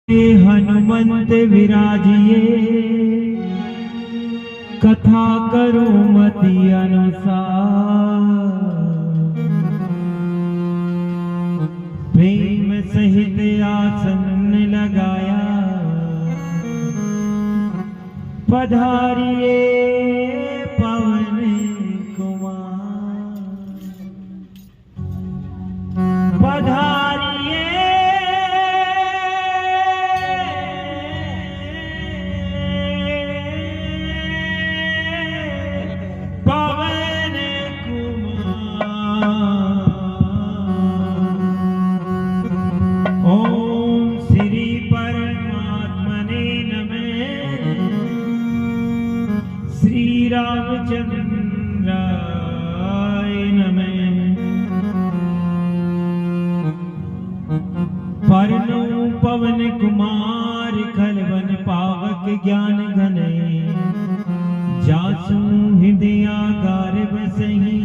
हनुमंत विराजिए, कथा करो मति अनुसार। प्रेम सहित आसन लगाया, पधारिए पवन कुमार। पधारिए पवन कुमार। ओम श्री परमात्मने नमः। श्री रामचंद्राय नमः। परनो पवन कुमार खलवन पावक ज्ञान घने। जासु हृदयागार बसहि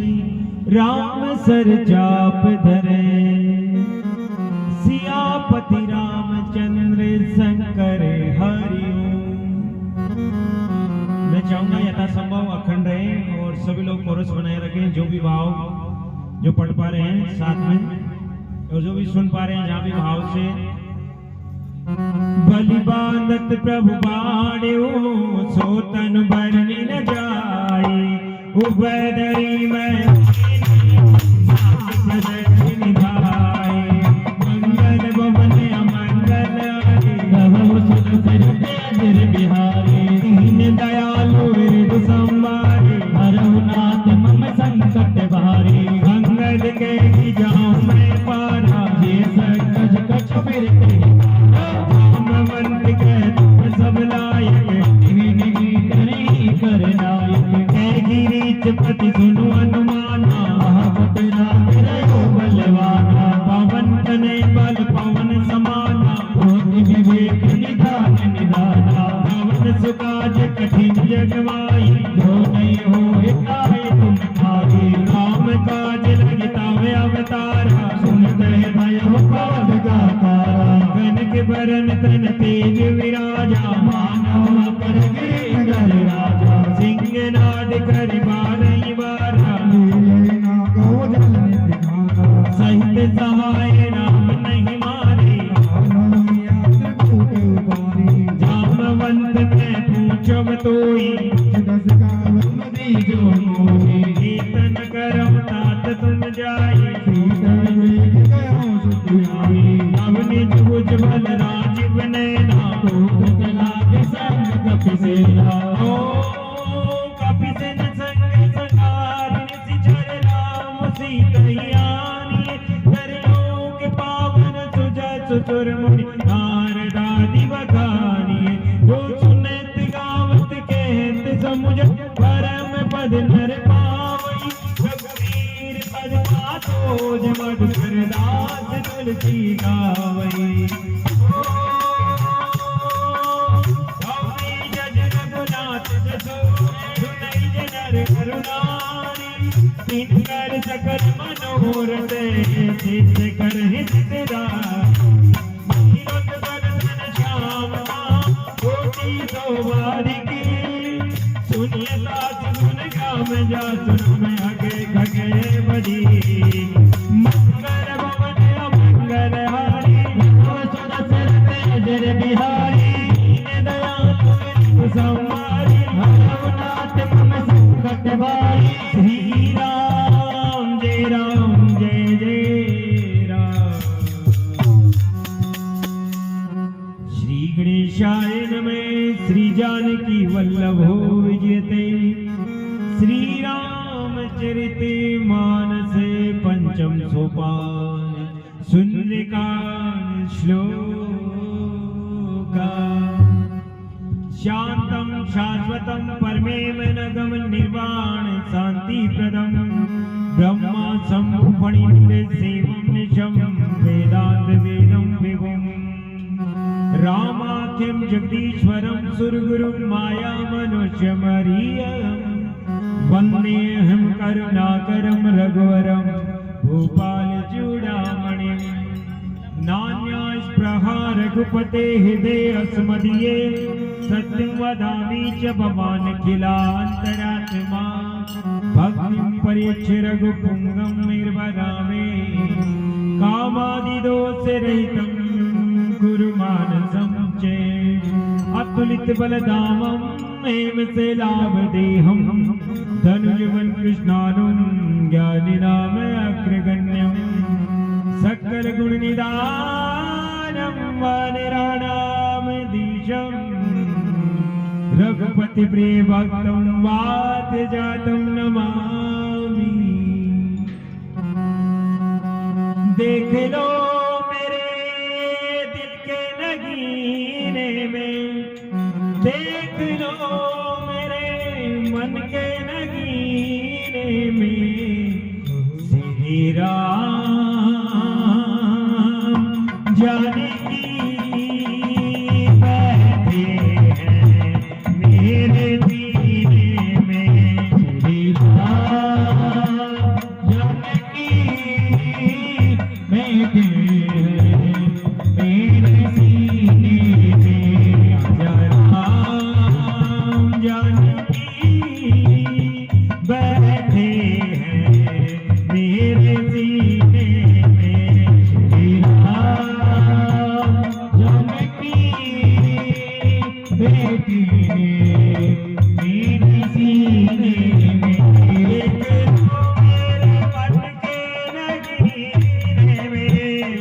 राम सर चाप धरे। सियापति रामचंद्र शंकर हरि ओम। मैं चाहूंगा यथासंभव अखंड रहे और सभी लोग कोरस बनाए रखें। जो भी भाव जो पढ़ पा रहे हैं साथ में और जो भी सुन पा रहे हैं जहां भी भाव से। बलि बांधत प्रभु बाड़ो, सो तन बरनि न जाई। उबदरी में निभाई। मंगल भवन अमंगल बिहारी। दीन दयालु विरद संवारी, हरहुनाथ मम संकट भारी। मंगल के जाऊं मैं पारा, ये सकज कछ फिरते। सब लायक कर नायक। गिरीच पति सुनु अनुमाना, बलवाना। पवन तने बल पवन समाना, विवेक निधान निधाना। पवन सुकाज कठिन जगवाई, जो नहीं हो हिताय तुम भागी। राम काज लगितावे अवतारा, सुनते भय हो पाद गातारा। कनक बरन तन तेज विराजा, मानव कर गिर राजा। सिंह नाद कर बारही बारा, सहित सहाय राम नहीं मारे। जामवंत में पूछब तोई, कीर्तन करम तात तुम जाई। अब निज भुज बल राजीव नैना, कपिसेना। ओ कपिसेन संग सकारिणि, सिचर राम सीतैयानि। करलोक पावन सुजस सुर मुनि, नारदादि बखानी। जो सुनत गावत कहत समुझ, परम पद नर पावई। रघुवीर पद पातोज, मधुकर दास तुलसी गावई। कर सकल मनोरथ, सिद्ध कर श्याम कोटि सौवारिकी। सुनिए दास गुण गाम जा, सुन में अगे खगे बड़ी। मंगल भवन अमंगल हारी, जर बिहारी। दयालु संवारी, हरहुनाथ मम संकट भारी। श्री राम जय जय राम। श्री गणेशाय नमः। श्री जानकी वल्लभो विजयते। श्री रामचरित मानस पंचम सोपान। सुंदरकांड श्लोका। शांतं शाश्वतं परमेव नगम निर्वाण शांति प्रदम। ब्रह्मा संभुवनिंद सेवं निशम, वेदांत वेदं विभुम। रामाख्यं जगदीश्वरं सुरगुरुं, माया मनुष्यमरीयं। वन्देऽहं करुणाकरं रघुवरं, भूपाल चूडामणिं। नान्यास्पृह कहा रघुपते हृदय अस्मदीये सत्यं वदामि च भवान् किलान्तरात्मा भक्तिं परीक्ष्य रघुपुंगं निर्वरामे कामादिदोषरहितं गुरु मानसं च अतुलित बलधामं हेमशैलावदेहं धनुजवन कृष्णानुं ज्ञानिनाम अग्रगण्यं सकल गुण निदानं वानराणामधीशं रघुपति प्रिय भक्तं वात जातं नमामि। देख लो मेरे दिल के नगीने में, देख लो मेरे मन के नगीने में, श्री राम जानकी बैठे हैं मेरे सीने में, श्री राम जानकी बैठे हैं मेरे सीने में, राम जानकी बैठे हैं मेरे सीने में, श्री राम जानकी बैठे हैं मेरे सीने में। देख लो मेरे मन के नगीने में,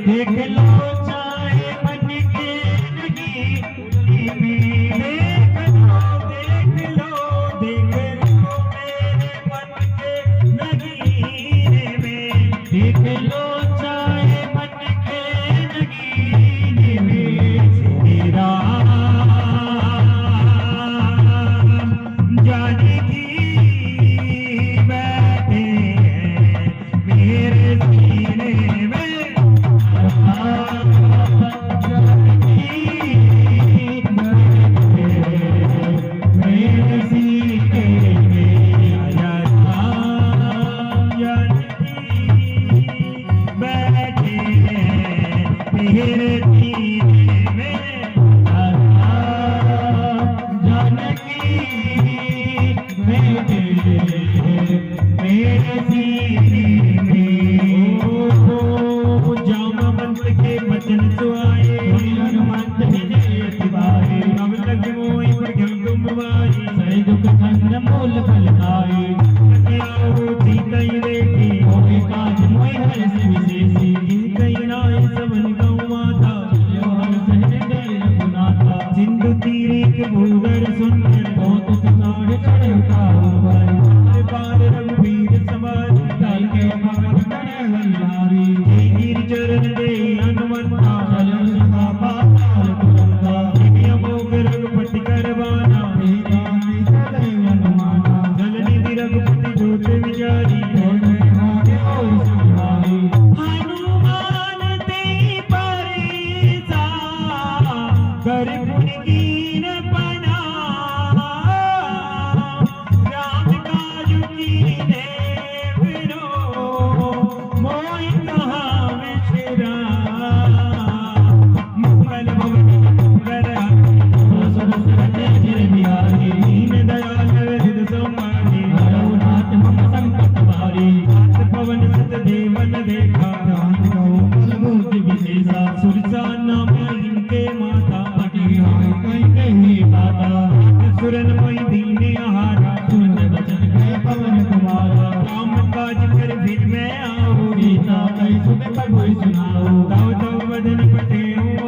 देख लो चाहे मन के नगीने में, देख लो मेरे मन के नगीने में, देख लो चाहे मन के नगीने में, श्री राम जानकी बैठे हैं मेरे सीने में, राम जानकी बैठे हैं मेरे सीने में, राम जानकी बैठे हैं मेरे सीने में, राम जानकी बैठे हैं मेरे सीने में। ओ जामवंत के वचन सुहाए, हनुमंत विजय अतिवाए, अब लग मोहि प्रगम तुम वाई, सही दुख खंड मूल फल खाए, आओ सीतई देखी मोहि काज मोहि हर्ष विशेषी, जिनकई नाय सबन गौ माता, हर सहज गए रघुनाथा, सिंधु तीरे के भूधर सुंदर, कौतुक साढ़ चढ़ उतारू भाई, पार रघुवीर समाज, काल के भवन करे वल्लारी, गिर चरण दे हनुमंता, चलन सुखा पाताल तुरंता, दिव्य मोग रघुपति करवाना, हनुमाना, जल निधि रघुपति जोत विचारी, हनुमान ते परिसा कर पुन कीन बना, राम काज कीने बिनो मोहि कहा विश्राम, मंगल भवन मंगल सरस्वती चिर बिहारी, दीन दयाल हृदय संभारी, रघुनाथ मम संकट भारी, हाथ पवन सुत देवन देखा, मूर्ति विशेषा, सुरसा नाम इनके माता, कहीं पाता, सुरन मई दीने आहारा, सुन बचन गए पवन कुमारा, राम काज कर फिर मैं आऊँ, सीता कई सुख प्रभु सुनाऊँ, तव तव बदन पटे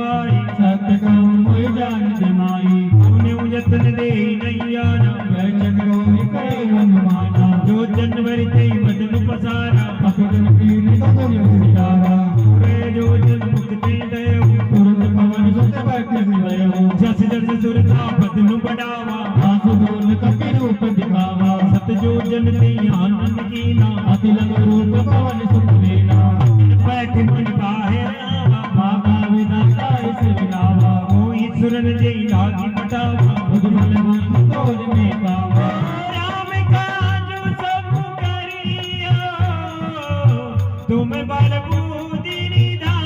आई, सत्य कहूँ मोहि जान जमाई, हमने जतन दे नैयाना, वैचन गोहि करे हनुमाना, जो जन भरते बदन पसारा, पकड़न कीन कबूल विचारा, पूरे जो जन मुक्ति दयो, तुरंत पवन सुत बैठे भयो, जस जस सुर सा बदन बढ़ावा, आसु बोल कपि रूप दिखावा, सत जो जन ते आनंद कीना, अति लग रूप पवन सुत लेना, बैठ मन पाहे रावा, भागा विधाता इस विलावा, मोहि सुरन जय लागी पटावा, बुध बल मन तोर में पावा, राम काज सब करियो तुम बल बूझि निधान,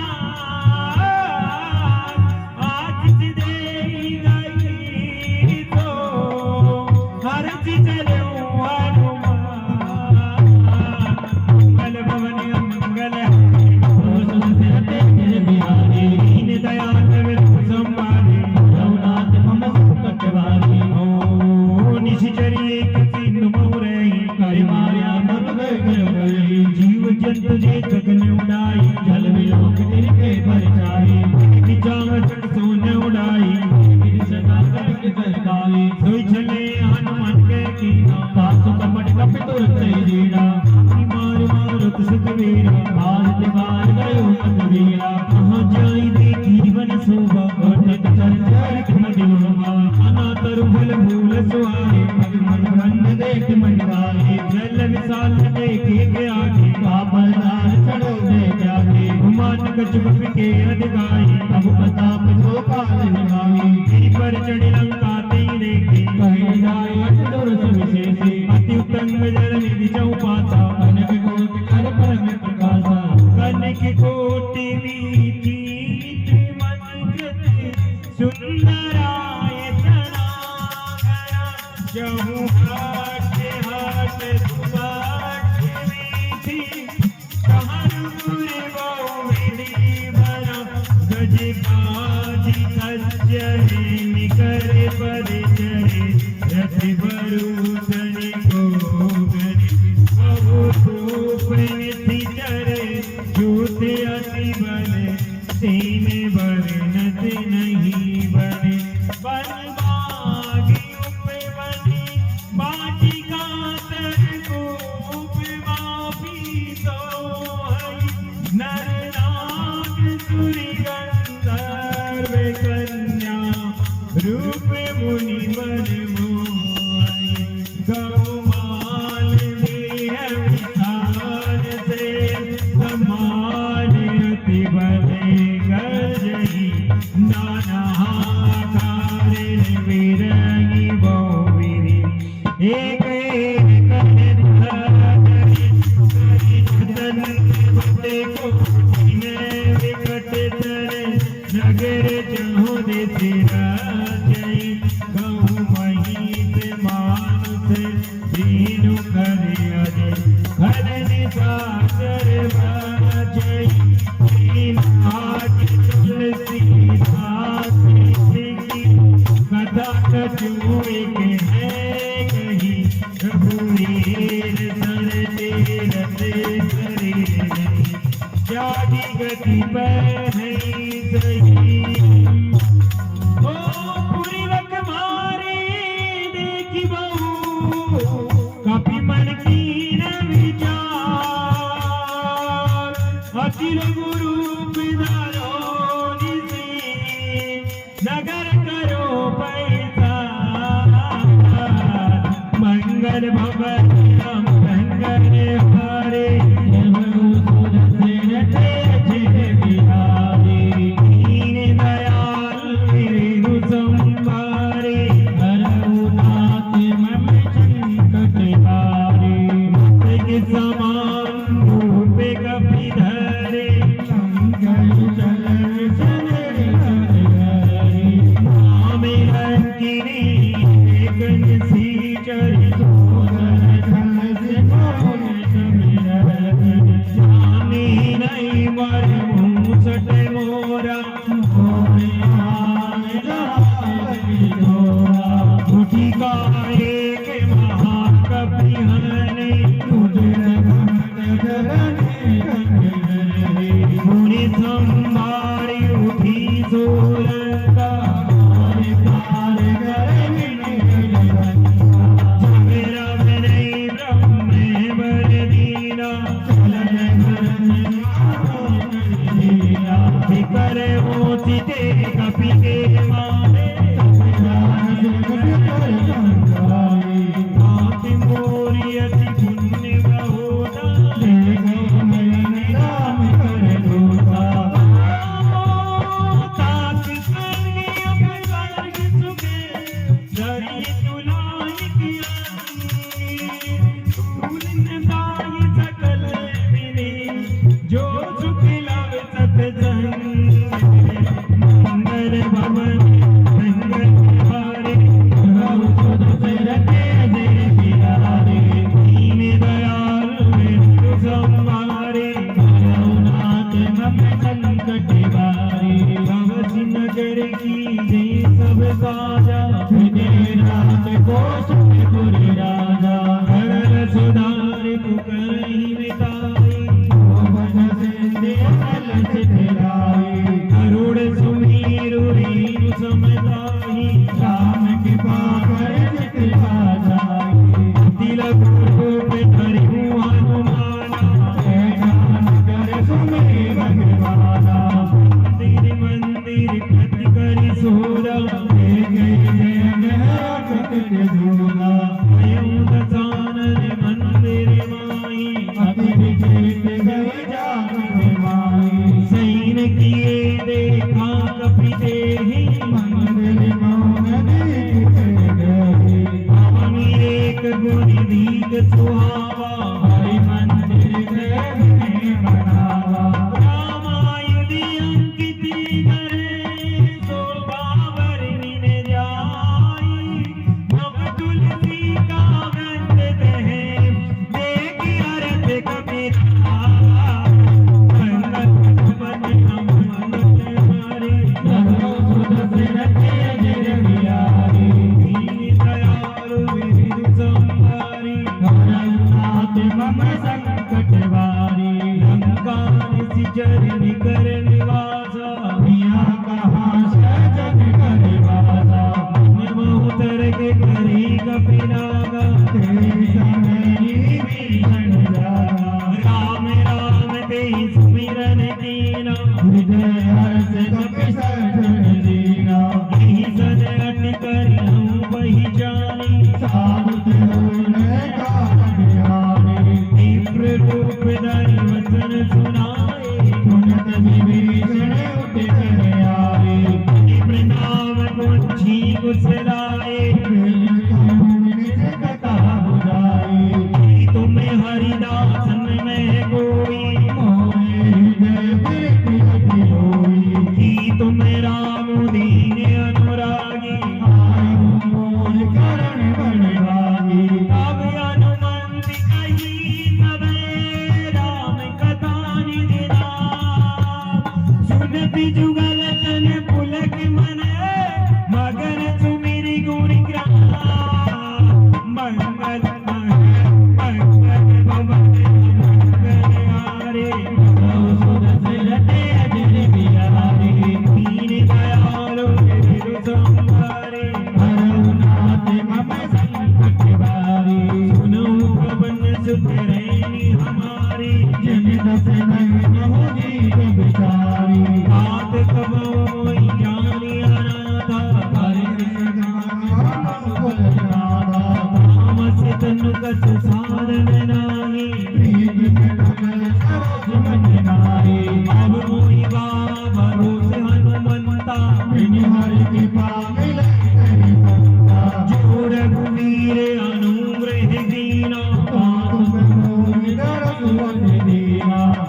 उड़ाई सदा करके सरकारी सोई चले हनुमान के कीना सासु कपट कप तुरते जीरा मार मारुत सुखवीरा आज दीवार गयो मतवीरा कहाँ जाई देखी वन शोभा गोटित चर्चा मदिलोमा अना तरुफल फूल सुहाए मन खंड देख मंडवाए जल विशाल देखे के आगे कापरदार चढ़ो देख आगे गुमान कछुक के अधिकाई अब प्रताप जो काल निभाई गिरि पर चढ़ी लंका तेरे देखे कहे जाए अट दुर्स विशेषे अति उत्तंग जल निधि चौपाता कनक कोटि कर परम प्रकाशा कनक कोटि वीति मन कृति सुंदराय तनागरा जहु हाट हाट सुबाट वीति कहरुर बहु विधि बना गज काजी खच्चर निकर परिचय रथ बरूदन को बहु रूप निधि चरे जूत अति बल सीन वर्णत नहीं बने बन बागी उपवनी बाटिका तर गोप वापी सोहई नर नाग सुरी गंधर्व कन्या रूप मुनि वर मोहई गौमाल देह विशाल से समान अति बले गजही नाना कारिण विरंगी बहुविधि एक एक तन बटे को विकट तरे नगर जहो देते राजई गौ महीत मानुष दीनु करे अजय घरनि सागर बाजई तीन आठ तुलसी दासी कथा कछु एक है कही रघुवीर सर तेरते शरीर नहीं जागी गति पर नहीं सही ओ पूरी रख मारे देखी बहु कपि मन की न विचार अखिल गुरु पिधारो निसी नगर करो पैसा मंगल भवन मंगल हारे दीन दयाल मेरु संभारे करुणात मम संकट हारे के समान रूप कपि धरे मंगल चरण सनर हरे नामे रंकिनी गण सी चरि स्वामी नहीं मर मुसट मोरा उठी गाए के महाकपि हने मुनि संभारी उठी सोलंका मेरा नहीं ब्रह्म बर दीना करे मोती ते कपि के मारे आति मोरी अति पुण्य बहुना ताक संगी अपवर्ग सुखे धरी तुलाई किया तुलिन दाई सकल विने जो सुख लाभ सतसंग मंगल भवन मंगल हारे दीन दयाल मेरु संभारे संकट बारे भवस नगर की जय सब काजा रात को पुरी राजा करल सुधार कुकरहि मिटाई भवन से करुण सुमीरु रीनु समझाई राम कृपा कर कृपा जाई तिलक रूप धरि हनुमाना कर सुमे भगवाना मंदिर मंदिर प्रति करि सोरा झूला स्वयं दसानन मंदिर माई सैन किए देखा कपि देहि पावनी एक गुण दीग सुहावा रामायुधि अंकित करे शोभा वर्णिन जाई नव तुलसी का गंध दहे देखि अरथ कबीरा चरण कर निवासा बहुतर के करी कपिलागा राम राम ते सुमिरन कीना यही सन अट कर हम वही जानी तीव्र रूप धरि वचन सुनाए प्रणाम कुंची गुसराए तुम्हें हरिदासन में कोई कि तुम्हें राम दीन अनुरागी अब अनुमंत कही सबे राम कथा निधि सुनति जुगल तन पुलक मन मगन सुमिरि गुण ग्राम मंगल मंगल भवन मंगल हारे दीन दयालु विरु संहारे सुनो पवन सुत रैनी हमारी हाथ कबोई जानी अनाथा तामस तनु कछ साधन नाही अब मोहि भरोस हनुमंता जो रघुवीर अनुग्रह दीना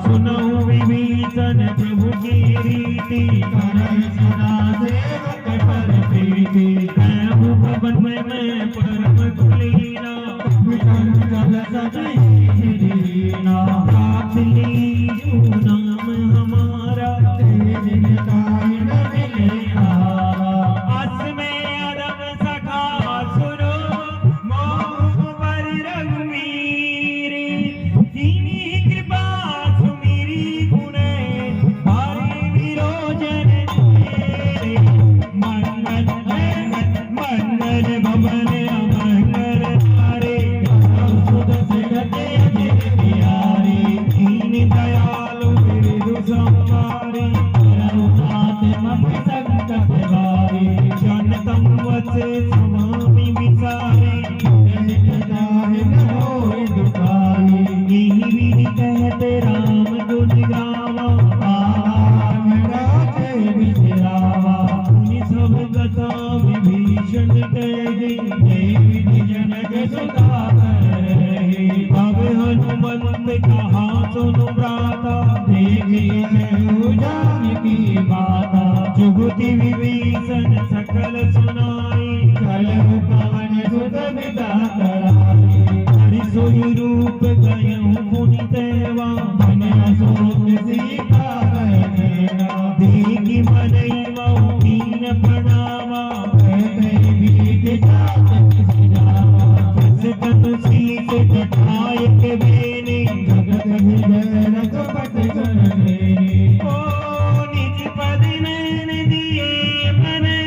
सुनहु विभीषण प्रभु की रीति कहूँ भवन में मैं परम कुलीना प्राप्त लीजू नाम हमारा अस में अदम सखा सुनो मोह पर रघुवीर जिन्हीं कृपा सुमिरी गुणे हरि विरोचन तेरे मंगल मंगल भवन अमंगल हारे दीन दयालु विरु संहारे जनतम वच स्वामी विचारे यही विधि कहते राम गुण गावा उन्हीं सब कथा विभीषण कहे अब हनुमंत कहा सुनु भ्राता जुगति विभीषण सकल सुनाई हरि सोई रूप गयं पुनि तेवा देखि मनई मऊ दीन प्रणामा जस तनु सीत जटाय के बेने ओ निज पद नैन दिए मने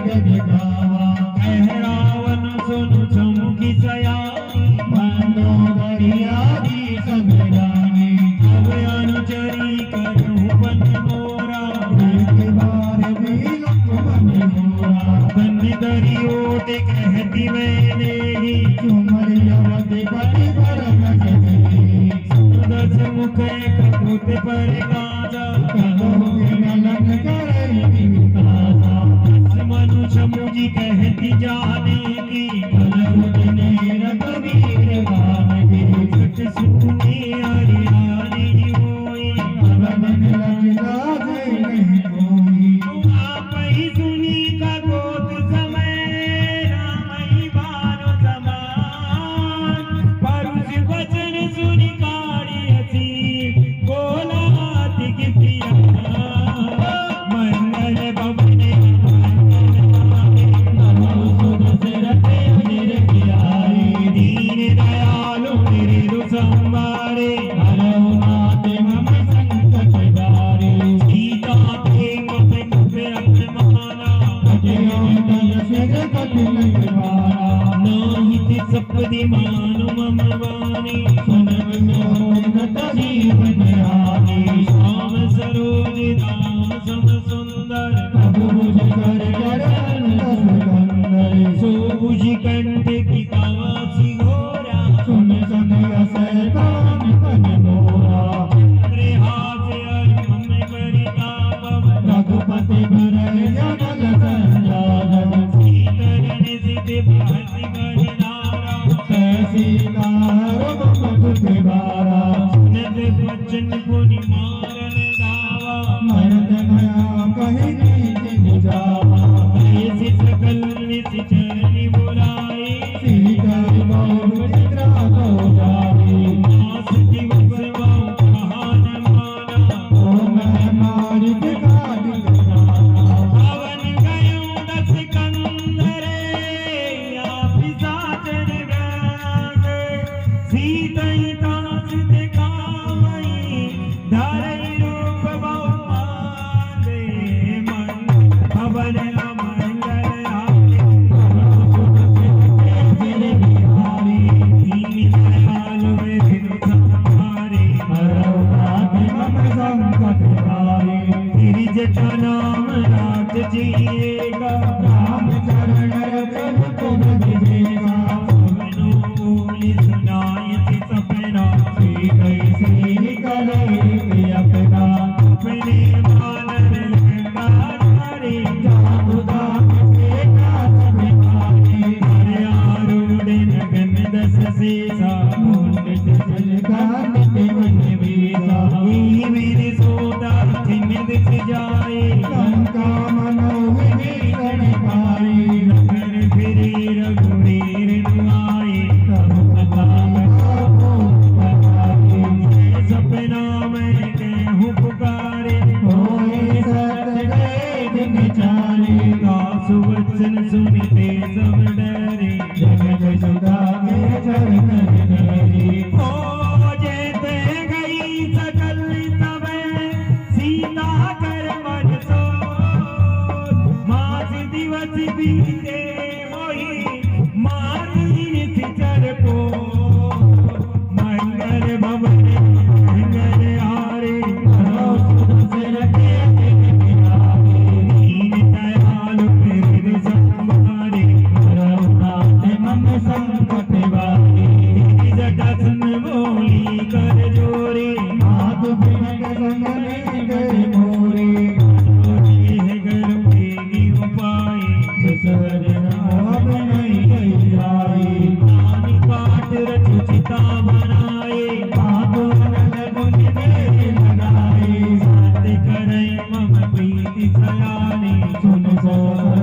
दिखावा कह रावण सुन चमकी सयानी मंदोदरिया दी संग्रानी अब अनुचरी करूं पन मोरा एक बार भी लक्ष्मण मोरा धन्य धरी ओट कहती मैंने ही सुमरि अवधि पति परम सजनी दस मुख कपूत पर गाजा कहो के नलन करई विकासा मनुष्य मुझी कहती जाने की कलयुग रघुवीर भान की सच सुने हरियाणी होई अवधन लज्जा जय नहीं कोई आप ही सुनी का गोद समय राम ही बानो समान परुष वचन सुनी काड़ी हसी बोला तिक प्रिया मंगल भवने दीन दयालु मेरे संवारे सीता प्रेम पे अपमाना नाहित सपदि मानु मम वाणी श्याम सरोज राम सम सुंदर सोबुझ कंठ की कावासी घोरा हाथ अर्म में करिता पवन रघुपति भरल जनल संजालन सीतरन सिद्ध भाति बरनारा कैसी कारब मधुते बारा नद बचन पुनि मारन दावा मरद नया कहीं नीति निजावा ऐसे सकल निश्चरनि बुलाए सीकर बहु चित्रा को जाए मास दिवस वाऊ कहान माना ओ मैं मारित काटिल जाना पवन गयो दस कंधरे आप साचन गागे सीतई तास दिखावई धरई रूप बहु मांगे मन पवन अमंगल आगे तेरे बिहारी दीन दयालु विष्णु संहारे हरौनाथ मम संकट हारी तेरी जटा नाम राज जिएगा राम चरण रतन तुम विजेगा मनो बोली सुनाई सपना कैसी करे अपना अपने मानन लंका धारे जादू दाम से का सब भारी हरे आरूढ़ नगन दस सेसा मुंडित जल का नित्य मन वीसा ही मेरे सोदा चिन्ह जाए लंका मनोविभीषण पाई नगर फिरे रघुवीर नुआए तब बताम आपो बताई सपना में कहूँ पुकारे होए सत्य गए दिन चारे दासु वचन सुनते सब डरे जगत सुधा के चरण धरी ओ जेते गई सकल तबे सीता कर मन सो मास दिवस बीते मोही मारी निश्चर को मंगल भवन मंगल हारे सिर के दिन बिहारी दीन दयालु मेरे संभारे रघुनाथ मम संकट वारी जटन बोली कर जोरे माधु बिनट संग नहीं गए मोरे है गरुड़े उपाय सर नाम नहीं गई आई नानी पाठ रचु चिता बनाए माधु नल गुण मेरे लगाए सत्य करे मम प्रीति सयाने सुन सो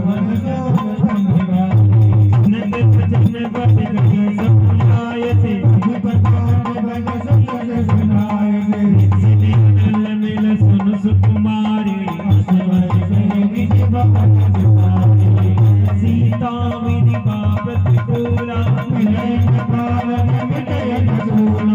मन सो संभाली नंद भजन बद गय समुदाय से विपदान बन संग सुनाए सिद्धि नल मिल सुन सुकुमारे असवर से निज भक्त सिपाही सीता विधि का प्रतिकूला मिले पालन मिटय न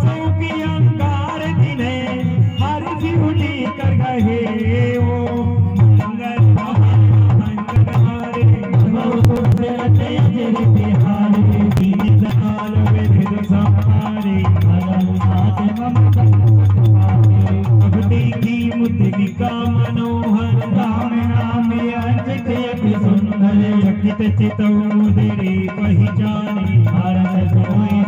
बसों की अंगार दिने हर जीवनी कर गए ओ मंगल मंगल हारे तुझसे रटे अजर बिहारी दीन दयाल विधि संहारे नाथ मम संकट पारे भक्ति की मुद्रिका मनोहर राम नाम अंजित अति सुंदर चकित चितौ मुदिरे पहचाने भारत सोई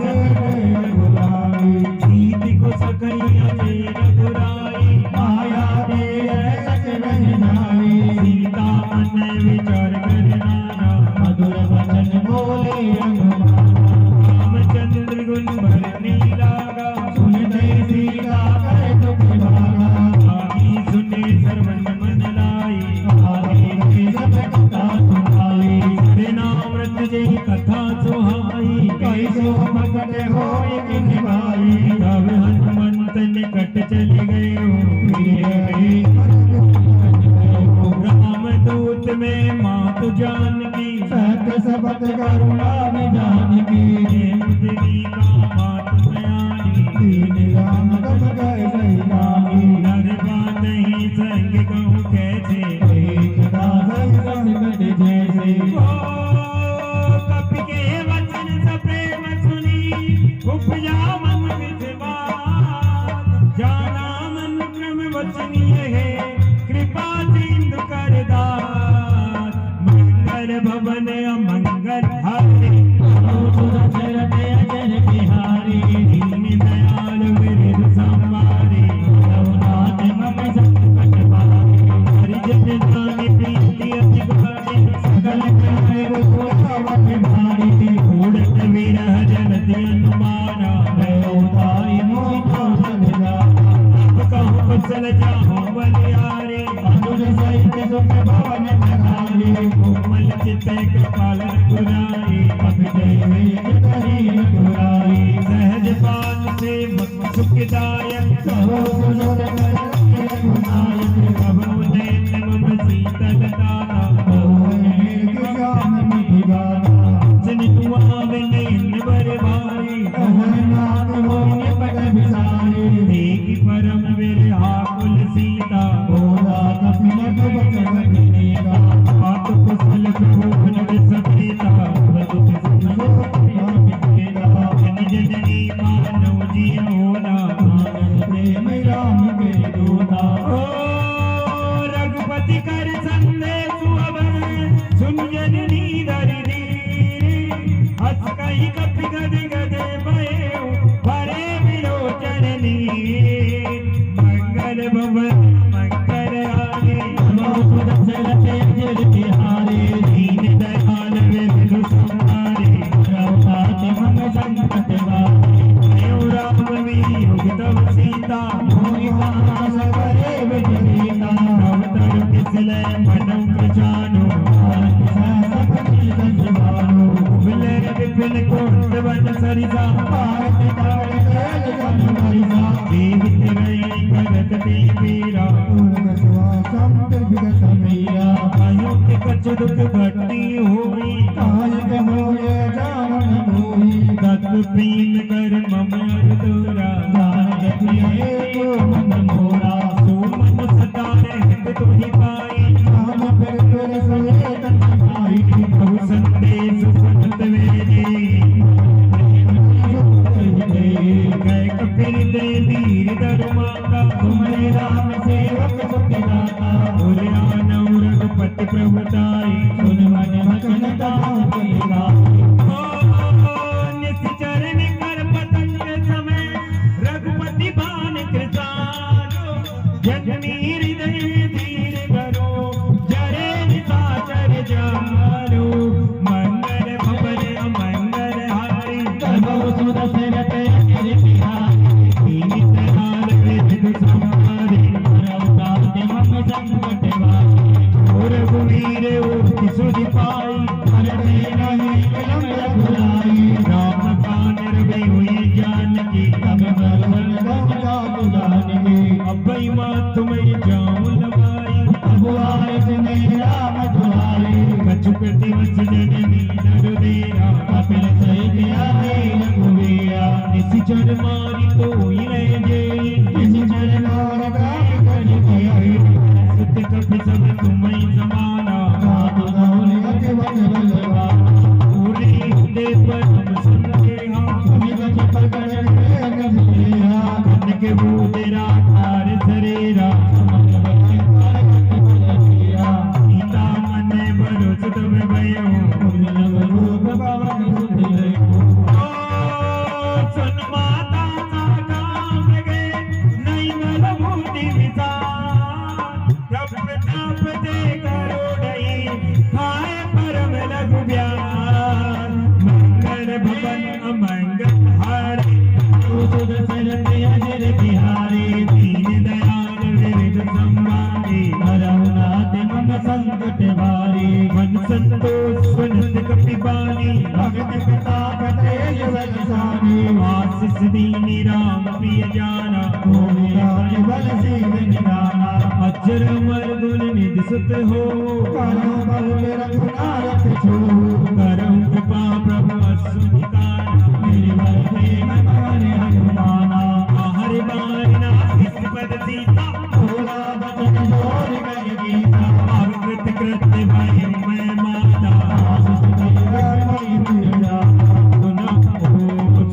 गुलामी जीत को सकलिया जे रघुराई माया दे सच नहीं नाई सीता मन विचार करना मधुर वचन बोले रघुनाथ रामचंद्र गुण भरने लागा सुन दे सीता कर दुख भागा आगी सुने सर्वन मन लाई आगे के सब कथा सुनाई बिना व्रत जय कथा सुहाई कैसो भगत होय कि निभाई तब हनुमंत निकट चले गए राम दूत में मातु जानकी सत्य सबत करुणा निधान की मुद्री का मातु बयानी दीन राम तब गए सही रामी नर बात ही संग कहूँ कैसे एक दास संकट जैसे कपि के वचन सप्रेम सुनी उपजा मन विद्वान जाना मन क्रम वचनीय है कृपा सिंधु कर दास मंगल भवन अमंगल हारे सुरत अजर बिहारी दीन दयाल विरध संवारे रघुनाथ मम संकट पारे हरिजन जाने प्रीति अधिक बढ़े सकल प्राण गुण भारी उड़त विरह जलति अनुमाना उतारी मोहि तो समझा अब कहूँ कुशल जाहूँ बलियारे अनुज सहित सुख भवन नगारी कोमल चित कृपाल रघुराई कपि देवी करी रघुराई सहज पान से सुखदायक कहो सुनर कर रघुनायक कहो नैन मम शीतल दाना कहो एक श्याम मिठि गाना जन तुआव नैन बर भारी कहर नाथ होय निपट बिसारी देखि परम विरहाकुल सीता बोला कपिलक बचन विनीता मात कुशल प्रभुन विसपेता वदुत सुनो प्रिय मित्रेता जन जननी मानव जिय होना आनंद प्रेम राम के दूता ओ रघुपति कर संदेश अवन सुन जननी दरि दीन हस कहि कपि गद गद भयो भरे विलोचन नीर मंगल भवन मंगल आने नमो सुदर्शन तेज बिहारी दीन दयाल विधु संहारे रघुनाथ मम संकट बारी भयो राम वियोग तव सीता मोहि मानस करे विचरीता अवतर किसले मनो प्रजानो सपति संजीवानो उबले विपिन कोट वन सरिसा भारत ताड़ कैल जन मरिसा जीवित रही भगत ते पीरा पूर्ण सुवासम त्रिभिग समीरा अयुक्त कछ दुख घटी होई काल होय जान मोहि तत् प्रीम कर मम अरदोरा जान प्रिय को मन मोरा सो मन सदा रहत तुहि पाई नाम फिर सोए तन भाई बहु संदेश सुनत वेरे गए कपिल दे धीर धर माता तुम्हारे राम सेवक सुख दाता और आनव रघुपति प्रभुताई सुन मन वचन दान कलिगा निश्चर कर पतंग समय रघुपति बान कृतानो जननी हृदय धीर करो जरे निशाचर जानो मंगल भवन मंगल हारी कहो सुदर्शन तेज बिहारी दीन दयाल विधि संहारे रघुनाथ मम संकट बारी और रघुवीर उक्ति सुधि पाई हरते नहीं विलम रघुराई राम कान रवि हुई जानकी तब बरवन गम जातु जानकी अभय मात तुम्हें जाऊं लवाई अब आए सुने राम दुआरे कछुक दिवस जननी नर देरा कपिल सहित आए रघुवीरा निशिचर मारी तो के बूदेरा तार शरीरा सीता मने भरोस तुम भयो सुन माता सा काम गे नहीं मल बूदी विसार प्रभ प्रताप दे करोड़ई खाए परम लघु ब्यार मंगल भवन अमंगल हारे अजर बिहारी दीन दयाल विविध संवारी हरहुनाथ मम संकट भारी मन संतोष सुनत कपिबानी भगत प्रताप तेज बलशानी आशीष दीनी राम प्रिय जाना बल सिंह निदाना अजर अमर गुण निधि सुत हो करो बल रघुनाथ छो करहु कृपा प्रभु असुनिकारा मेरे बल प्रेम भवन हनुमाना हरि बारिना इस पद सीता भोला बचन जोर गय गीता अवकृत कृत्य भय मैं माता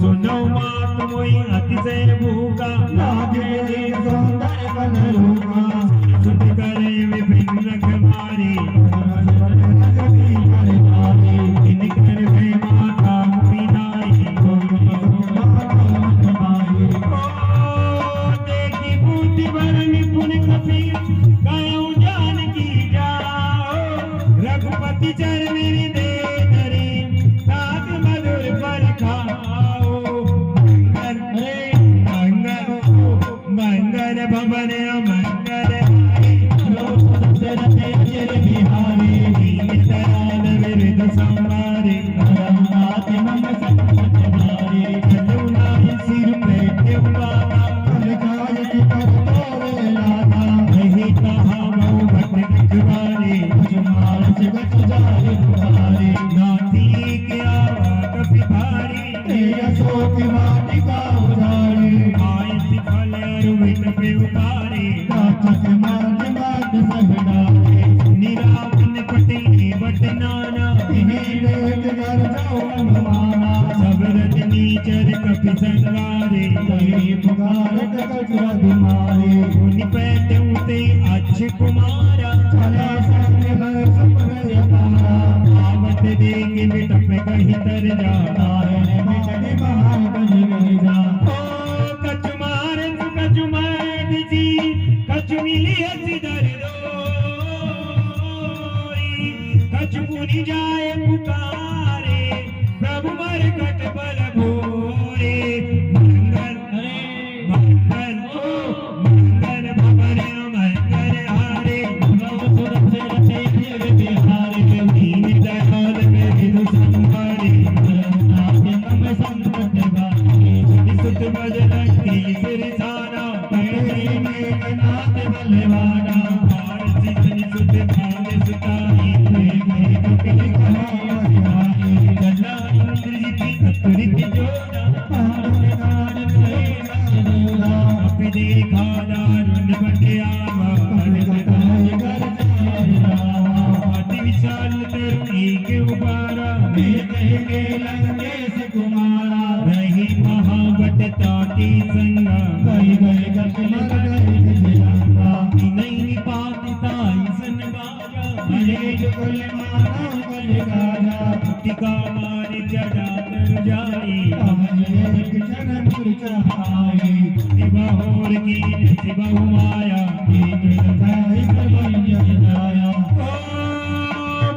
सुनो मात मोई अतिशय भूखा लागे सौंदर्य बन रूपा सुत करे विभिन्न रखवारी इनकर भय माता पिनाई देखी बूटी बर निपुण कपि गायऊ जानकी जाओ रघुपति चरणी दे धरी साथ मधुर पर खाओ मंगल भवन अमंगल बिहारी दीन दयाल विविध संवारी हरहुनाथ मम संकट भारी करुणाई सिर पे देवाना कलकाल पर तोरे लाना नहीं कहा बहु भक्त रखवारी अजमाल से बच जाए तुम्हारे नाती के आवा कपि भारी अशोक वाटिका उजाड़ी आय सिफल अरुवित पे उतारे राक्षस मार्ग मार्ग सब डाले निरावन पटे बट नाना देख कर जाओ हनुमाना सब रजनी चर कपि संगारे कही पुकार कच रघुमारे मुनि पैठ उते अच्छ कुमारा चला संग भर सपन अपारा आवत देख बिटप कही तर जा तारन बिचन महान बन गई जा ओ कछु मार जी कछु मिली हसी दर कछु पुनि जाए पुकारे प्रभु मर कट बल भोरे मंगल मंगल मंगल भवन मंगल हारे बिहारी दीन दयाल विविध संवारी मम संकट भारी सुत बजरंगी सिरसाना नाथ बलवाना भारत सिंह सुत भाग सुताई गला इंद्रजित अतुलित जोड़ा अपि देखा दारुण बटियावा अति विशाल तरुणी के उबारा के लंकेश कुमारा रही महाबट ताती संगा गई गई कपिल नहीं पाता ईसन बाजा हरे कुल मानो कल गाजा टिका मार जड़ा कर जाई एक क्षण मूर्छा आई शिवहोर की शिवहु माया एक लगाई कलैया जाया ओ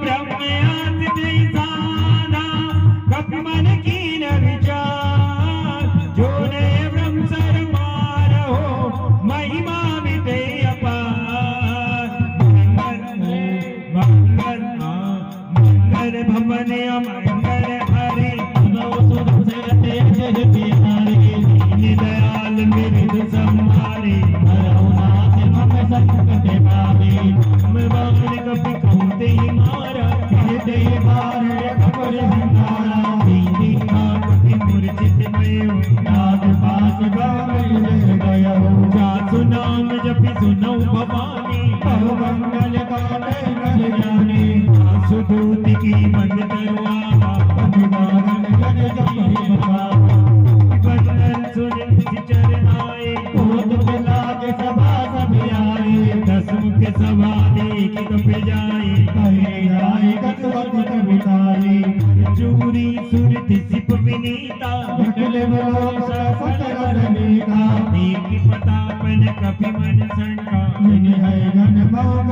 ब्रह्मयात दैसाना कपि मन कीन विचार जो ने ब्रह्म सर मारहो महिमा मिटे अपार मंगल मंगल भवन अमंगल हरे बिहारी दीन दयाल विविध संवारी हरहुनाथ मम संकट भारी हम बाण कपि कहते ही मारा कहते ही मारे खबर हमारा दीदी आपति मूर्छित भयो नाथ पास गावे गयो जासु नाम जपि सुनौ भवानी बहु मंगल गाने गल जाने आसु दूत की मन दरवाहा बंदन गण जपि बंदन सुन चरण आए प्रतापन कपि मन शंका जिन है घन मोह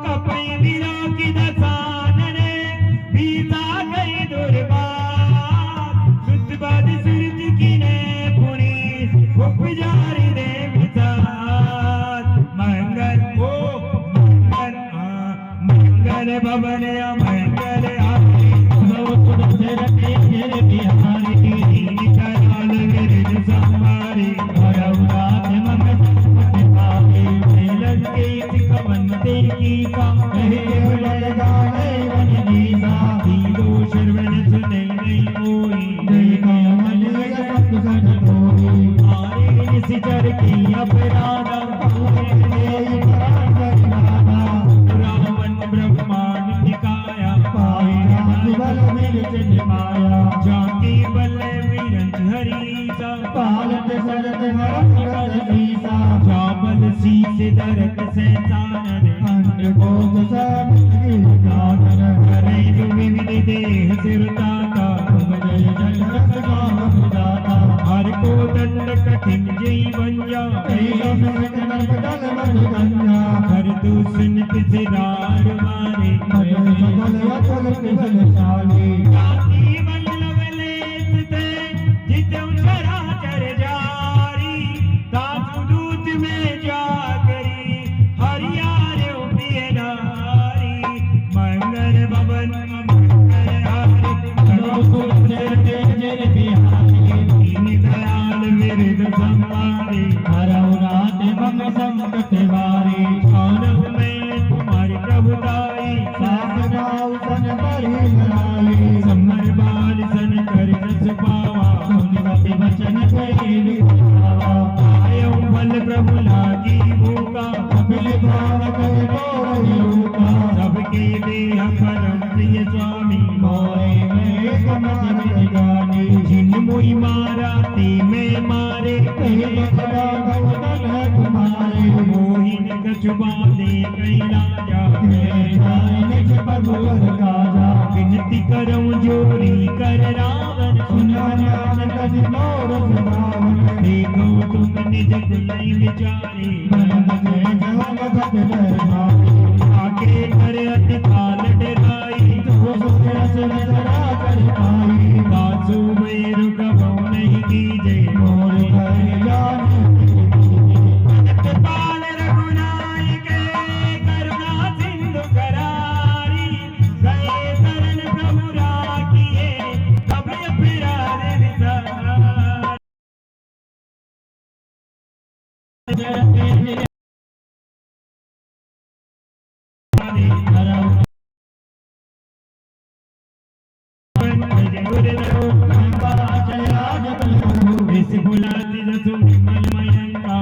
कपि वीरा की दसान रे बीता गई दुर्बार सुतबाद सूरज की ने पुरी उपजारी दे विचार मंगल ओ मंगल मंगल भवन मंगल आरती से रखे तेरे बिहारी दीन दयाल विरद संवारी भरौरात मन संपत पावे मिलन के कमनते की का कहे लगाए वन दीसा दीदो शर्वण सुने नहीं कोई देखो मन सत सत कोई आरे निसिचर की अपराधा रावण ब्रह्मांड निकाया बल मिल माया जाति बल विरंच हरीसा पालत सरत हरत सीसा जाबल शीस दरत सैतान अंड भोग सब गिरदानर करे जो विविध देह सिरताता जय जय रस गाम दाता हर को दंड कठिन जीवन जा समेत नर्मदल मन गंगा हर तू सुनत सिरार मारे मदन सकल अतुल केवल शाली जाति वल्लभ लेत ते जितउ चराचर जारी तासु दूत में जा करी हरियारे प्रिय नारी मंगल भवन मंगल हारी तेरे बिहारी दीन दयाल विरद संवारी हरौरात मम संकट वारी मानव में तुम्हारी प्रभुताई सास गाँव सन बड़ी लड़ाई समर बाल सन कर रस पावा सुनिवति वचन कही विभावा आयो बल प्रभु लागी भूखा कपिल भाव कहे मोरहि रूपा सबके देह परम प्रिय स्वामी मोरे में कमान गानी जिन मोई मारा ते में मारे कही बखरा गौतम है तुम्हारे मोहिन कछुबा दे कई राजा भगवत काजा विनती करऊं जोरी कर रावण सुना ज्ञान कज मोर सुभावन देखो तुम निज कुलई विचारे नंद के जवन भक्त दरबारी आके कर अति काल डराई तो सुख रस नजरा कर पाई दासु में रुकबो नहीं कीजे मोर करे जान पाल रघुनायक करुणा सिंधु करारी गए शरण प्रभु राखिए कभी फिरारे विचार इस बुलाती जसु विमल मयंका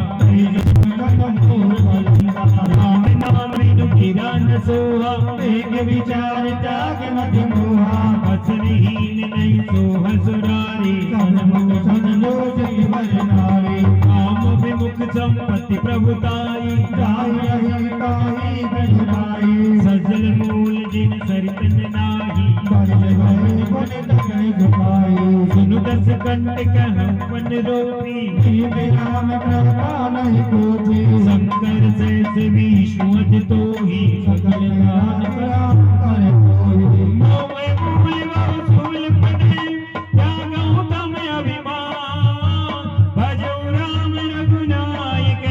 नाम नाम विनु किरण सोहा एक विचार त्याग मति मोहा असरहीन नहीं सोह सुरारी सन्मुख सजलो जय वर नारी काम विमुख संपत्ति प्रभुताई जाहि रही ताहि बिधुराई सजल मूल जिन सरितन नाही बड़े बड़े बड़े तकय झुकाई सुनु दस कंठ कहूँ पन रोपी जीव नाम कृपा नहीं कोठी शंकर से विष्णु अज तो ही सकल ज्ञान प्रयाम करे कोई मोह मूल वसूल पदे त्यागऊं तम अभिमान भजो राम रघुनायक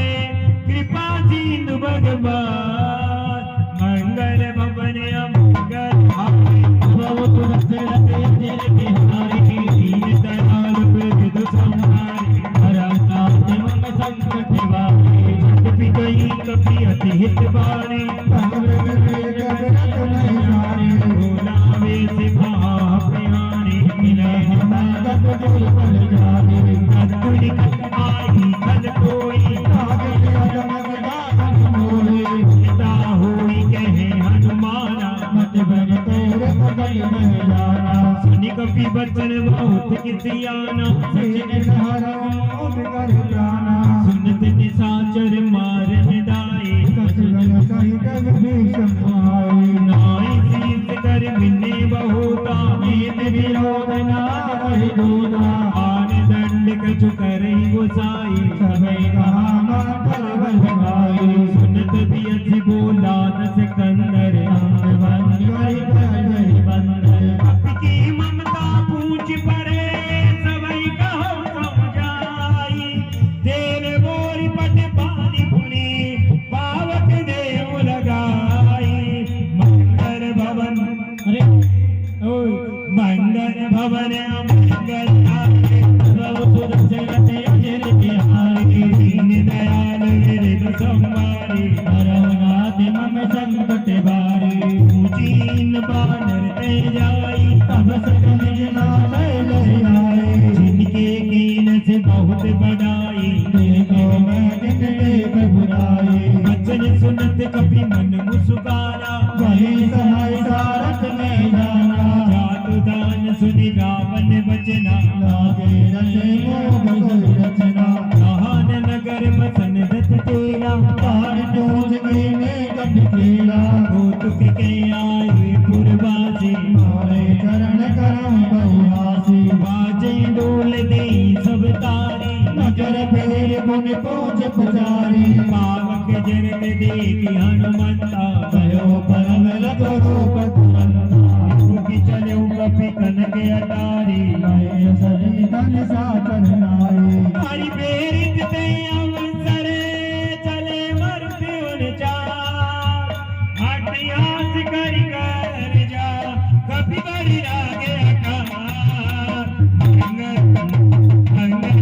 कृपा सिंधु भगवान मंगल भवन अमंगल हारी प्रभु तुझसे रते तेरे बिहारी दीन दयाल विरद संहारी हरनाथ मम संकट वारी कपि गई कपि अति हित बारी अमृत में जगत नहीं सारी भोलावे से महाप्रियाणी मिले हिमादत दुल पल जानी अतुलित आई खल कोई कागज अजमग दान मोहे पिता होई कहे हनुमाना मत बन तेरे पकड़ में जाना सुनि कपि बचन बहुत किसियाना सचिन सहारा मोद कर जाना सुनत निशाचर मारन दाए कसगन सहित भीषण आए नाई शीस कर मिले बहुता नीत विरोध ना रहि दूता आन दंड कछु करे गोसाई सबे कहा मातर बलगाई सुनत बियत बोला न सिकंदर अंग बंद गई गई बंदर आपकी ममता पूछ परे सबई कहो समझाई तेरे मोरी पट पानी पुनी पावक देव लगाई मंगल भवन अरे ओय मंगल भवन मंगल आए सब सुर से रते अजर बिहारी दीन दयाल विरद संवारी हरनाथ मम संकट बारी पूजीन बानर ते जाई तब सक निज नाम ले आए जिनके कीन से बहुत बड़ाई देखो मैं दिन देख बुराई वचन सुनत कपि मन मुस्कारा वही सहाय सारथ में जाना जातु दान सुनि रावण बचना लागे रचे मोह गुर रचना महान नगर बसन रथ तेरा पार टूट गई में कट खेला कौतुक के आए पुरवासी मारे चरण करम बहुआसी बाजे डोल दे सब तारी नजर फेर गुण पहुँच पुजारी पावक जन्म देखी हनुमंता भयो परम लगो रूप तुरंता उनकी चले कपि कनक अटारी गए सरी धन साचन नारी हरि प्रेरित ते अवसर चले मरते उनचार अट्टहास करि कर जा कपि बड़ी रागे अकार मंगल मंगल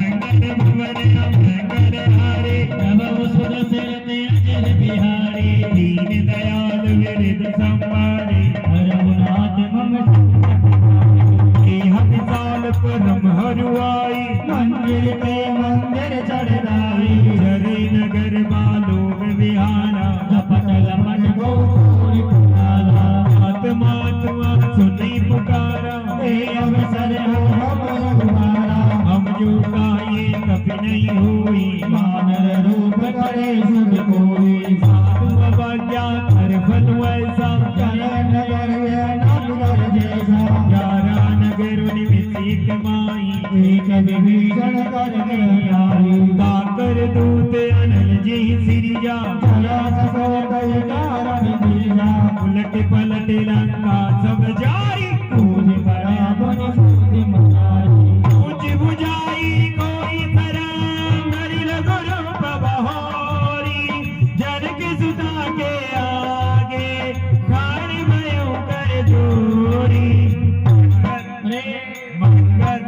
मंगल भवन मंगल हारे तब सुर से रते अजर बिहारी दीन दयाल विरद संवारी हरनाथ मम संकट बारी हम साल परम हरुआई मंदिर पे मंदिर चढ़ाई जरे नगर बालोक विहारा लपट लपट गोपुर पुराना आत्मा तुआ सुनी पुकारा हे अवसर हो हम रघुवारा हम जो गाये कभी नहीं हुई मानर रूप करे सुख कोई साधु अवज्ञा कर फल वैसा चरण नगर नगर जैसा 11 नगर निमित्त कमाई एक विभीषण कर नारी ताकर दूत अनल जी सिरिजा जरा सको कई कारण दीजा उलट पलट लंका सब जारी पूज बड़ा गुण सूझ मनारी कुछ बुझाई कोई तरंग हरि गुरु बहोरी जनक सुता के आगे खान भयो कर जोरी रे मंगल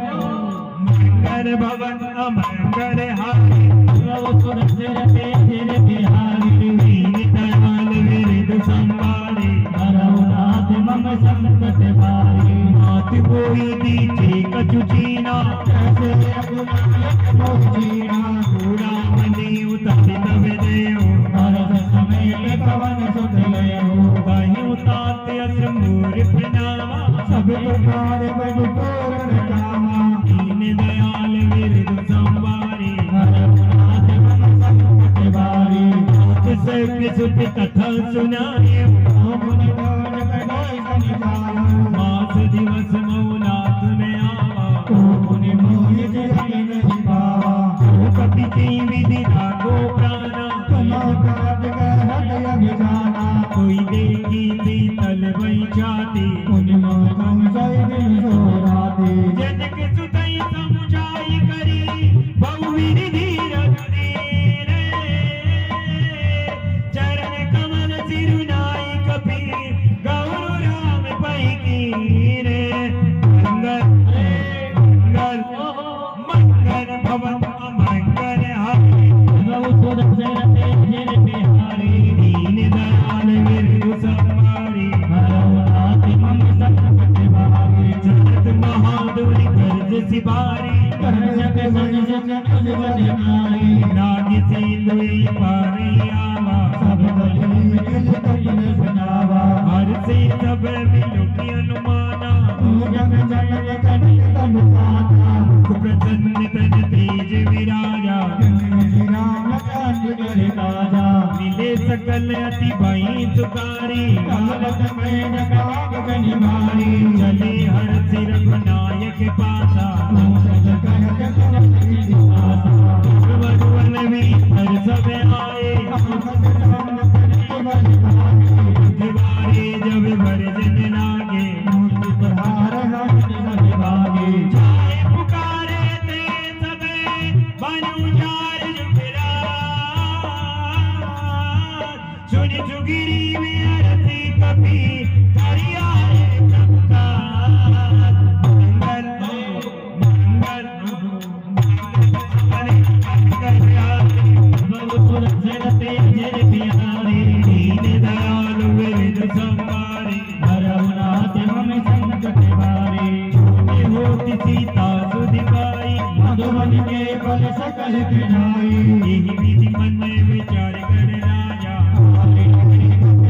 मंगल भवन अमंगल हारी प्रभु सुर से रते अजर बिहारी दीन दयाल विरद संवारी हरनाथ मम संकट बारी मात कोई दीचे कछु चीना कैसे रघुनायक मोचीना पूरा मनी उतर तब देव भरत समेत पवन सुत लयो कहीं उतारते अस मोर प्रणामा सब प्रकार बड़ पूर्ण कामा दीन दयाल विरद संवारी हरनाथ मम संकट बारी सत्य सुत कथा सुनाए मुनि गौर कटाई सनिधानो मास दिवस मौलात में आवा तो मुनि मोहि जग नहीं पावा कपि की विधि राखो प्राणा कलो काट कर हट अभिजाना कोई देखी पीतल वही जाती मुनि मोह कम जय दिल सोराते जनक सुतई समुझाई करी बहुवीर धीरथ तेरे चरण कमल सिरुनाई कपि गौर राम पई की रे मंगल मंगल मंगल भवन मंगल हारी प्रभु सुर से रते अजर बिहारी दीन दयाल विरद संवारी हरनाथ मम संकट बारी जगत महादुनि गर्ज सिबारी कर्जक संजक तुझ बन नारी नाग सिंधुई पारी आवा सब गले मिल कपन सुनावा हर से सब विलोकी अनुमाना तू जग जनक कनक तन काना प्रसन्न तन तेज विराजा श्री राम कांड करे राजा मिले सकल अति भई सुकारी कमलत में नकाब गनि मारी चले हर सिर नायक पासा तू सद कह फल सकल दिनाई यही विधि मन में विचार कर राजा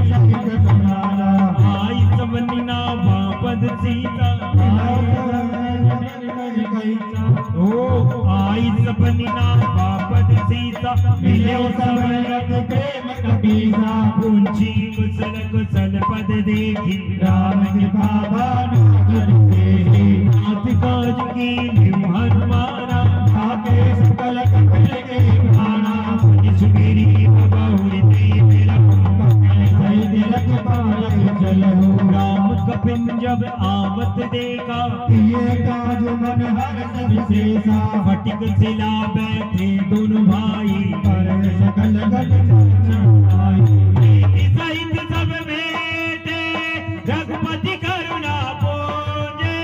सहित सुनाला आई सबनी ना वापद सीता ओ आई सबनी ना वापद सीता मिले समरत प्रेम कबीसा पूंजी कुशल कुशल पद देखी राम कृपा भानु कर से नाथ काज की निमहर मारा आके सकल कपिल के भाना सुमेरी बहुरी मेरा सही दिलक पालक चलो राम कपिन जब आवत देखा ये काज मन हर सब शेषा फटिक सिला बैठे दोनों भाई पर सकल गत चलाई सहित सब बेटे रघुपति करुणा पूजे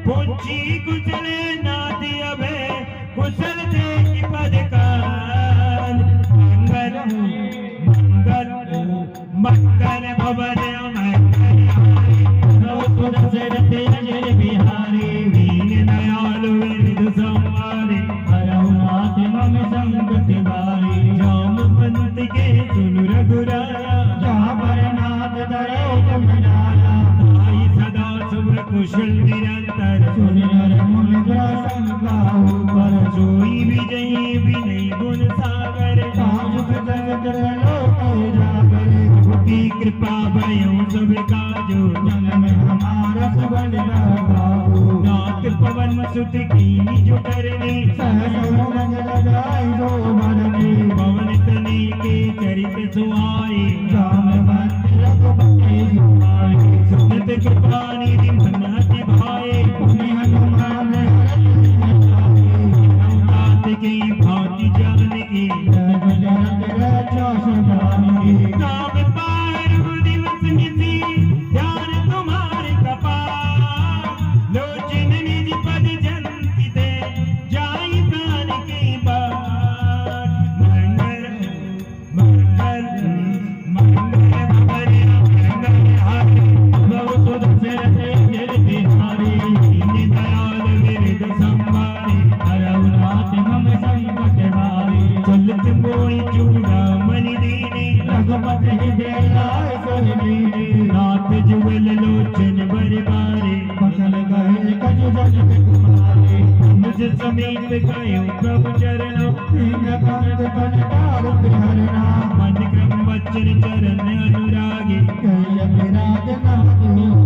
पूछी कुशले नाथ अभे कुशल देख पद काल मंगल मंगल मंगल भवन बिहारी दीन दयाल विरद संवारे हरउनाथ मम संगति बारी जामवंत के सुन रघुराया जहाँ पर नाथ दरो कमलाया आई सदा शुभ कुशल निरंतर सुन नर मुनि ग्रसन ऊपर सोई विजयी विनय गुण सागर साधु जगत लोक जागर की कृपा भयो सब काजो जन्म हमारा सुबल गाओ नाथ पवन सुत की जो करनी सहसो मंगल गाय जो मरनी पवन तने के चरित सुहाए राम मंदिर रघुपति जुआई सुनत कृपा निधि मन अति भाए पुनि हनुमान नाथ की भांति जान की जग जगत रचा सदाई नाम पारू दिवस निधि ध्यान तुम्हारे कपाल लोचन निज पद जंति दे जाई प्राण की बात मंगल मंगल मंगल भवन मंगल हारी बहु सुध सरते जल बिहारी दीन दयाल विरद संवारे हरउनाथ मम संकट हारी चलत मोहि चूड़ा मणि दीने रघुपति हृदय लाय सोहिनी नाथ जुगल लोचन बरबारे बचल गए कज जगत तुम्हारे मुझ समीप गयो प्रभु चरणों दीन बंद बन दारुक हरना मन क्रम वचन चरण अनुरागे कई विराज नाम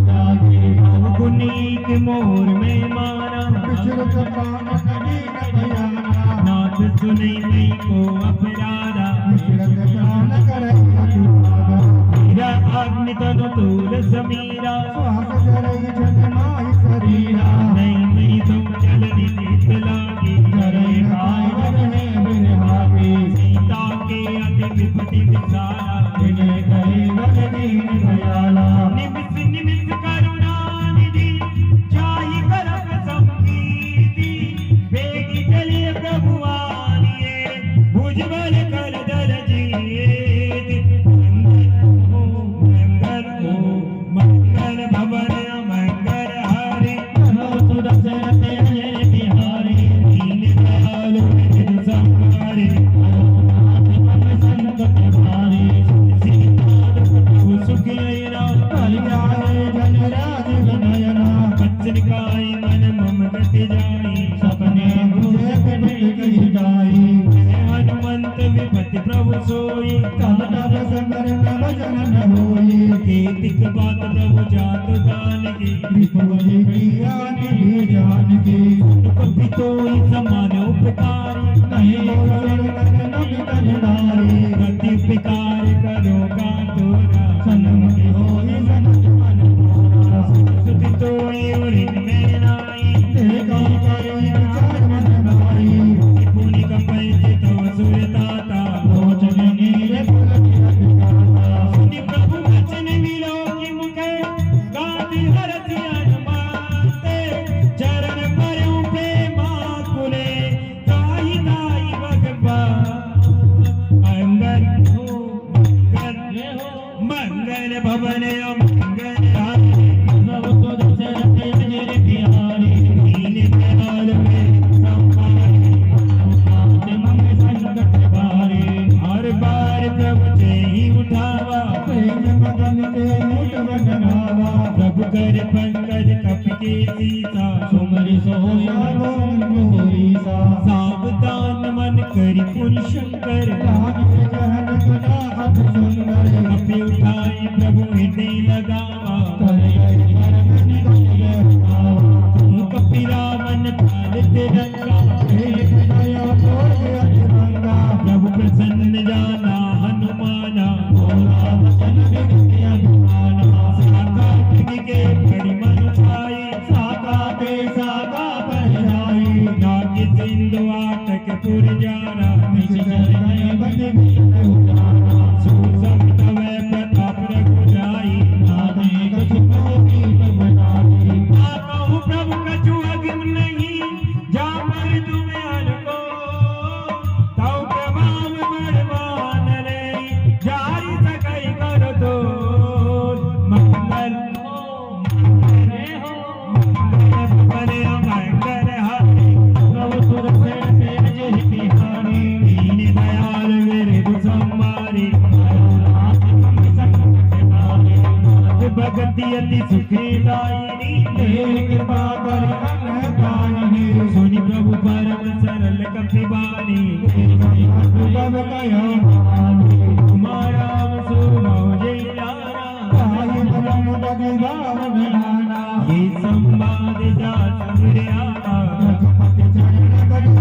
जागे गुनीक मोर में माना विश्रुत प्राण कभी न भयाना नाथ सुनई मई को अपराधा विश्रुत प्राण करे अतिभागा मेरा अग्नि तनु तूल समीरा श्वास जरई जन माहि शरीरा नहीं मई तुम चलनी शीत लागी करे काय बरहे बिरहागी सीता के अति विपति विचारा विनय करे बल दीन दयाला निमिष निमिष करुणा निधि जाहि करब संकीर्ति बेगी चलिए प्रभु आनिए भुजबल कर दल जीत मंगल हो मंगल भवन मंगल हारे सुदशरथ जय बिहारी दीन दयाल विरद संवारे हरउनाथ मम संकट हारी सुख नयना कल्याणे जनराज विनयना बच्चन काय मन मम गति जाई सपने बुझे कटे कही जाई हनुमंत विपति प्रभु सोई तब तब संगर तब जनन होई केतिक बात प्रभु जात दान की विपुल ज्ञान जान की कभी तोई समान उपकारी नहीं बोल नग तजनारी गति उपकार करो का तोरा सनम के होई सनम मन मोरा सुति तोई उरिन में नाई देखा करो विचार मन नाई पुनि कंपै तो सुरताता लोचन नीर पुलक अधिकाता सुनि प्रभु वचन मिलो कि मुखे गाति हरत अनुमाते चरण परु प्रेमा कुले गाई गाई भगवान अंगन हो सावधान मन करी पुनि शंकर लागे जहन गुना अत सुंदर कपि उठाए प्रभु हृदय लगावा कर गए परम निगम गावा तुम कपि रावण काल तिरंगा एक नया बोल अतिरंगा प्रभु प्रसन्न जाना हनुमाना बोला वचन विनती अभिमाना साका के बड़ी मन छाई साका पे साका पर जाई नाग सिंधु आटक पुर जारा निश्चर गए बंद में उतारा सुसम तवै प्रताप रघुराई नादे कछु मोही बनाई कहूँ प्रभु कछु अग्नि नहीं जा पर तुम्हें अनको तौ प्रभाव बड़वान रे जारी सकई कर दो मंगल बड़े मंगल हरे प्रभु सुर से तेज बिहारी दीन दयाल विरधु संहारी भगति अति सुखी दायिनी कृपा कर मन पानी सुनि प्रभु परम सरल कपिबानी कब कयो मानी तुम्हारा सुनो जय यारा पाई परम भगवान नाना ये संवाद जा समुरिया रघुपति चरण बड़ी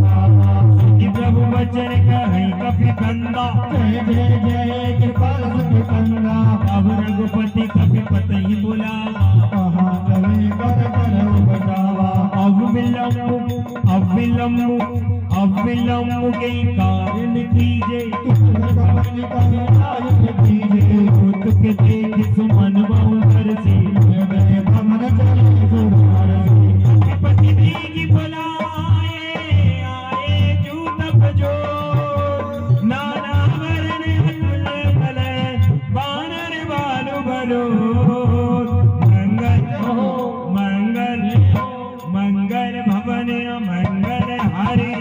पावा कि प्रभु वचन कहि कपि कंदा जय जय जय कृपा सुख कंदा अब रघुपति कपि पतहि बुलावा कहा चले कर बचावा अविलंब के कारण कीजे कमल कहे आयुष दीजे भूत के देख सुमन बहु कर से गए भवन चले सुधार से पति दीगी बुलाए आए जू तप जो नाना वरण अतुल भले बानर बालु बलो मंगल मंगल मंगल भवन मंगल हरि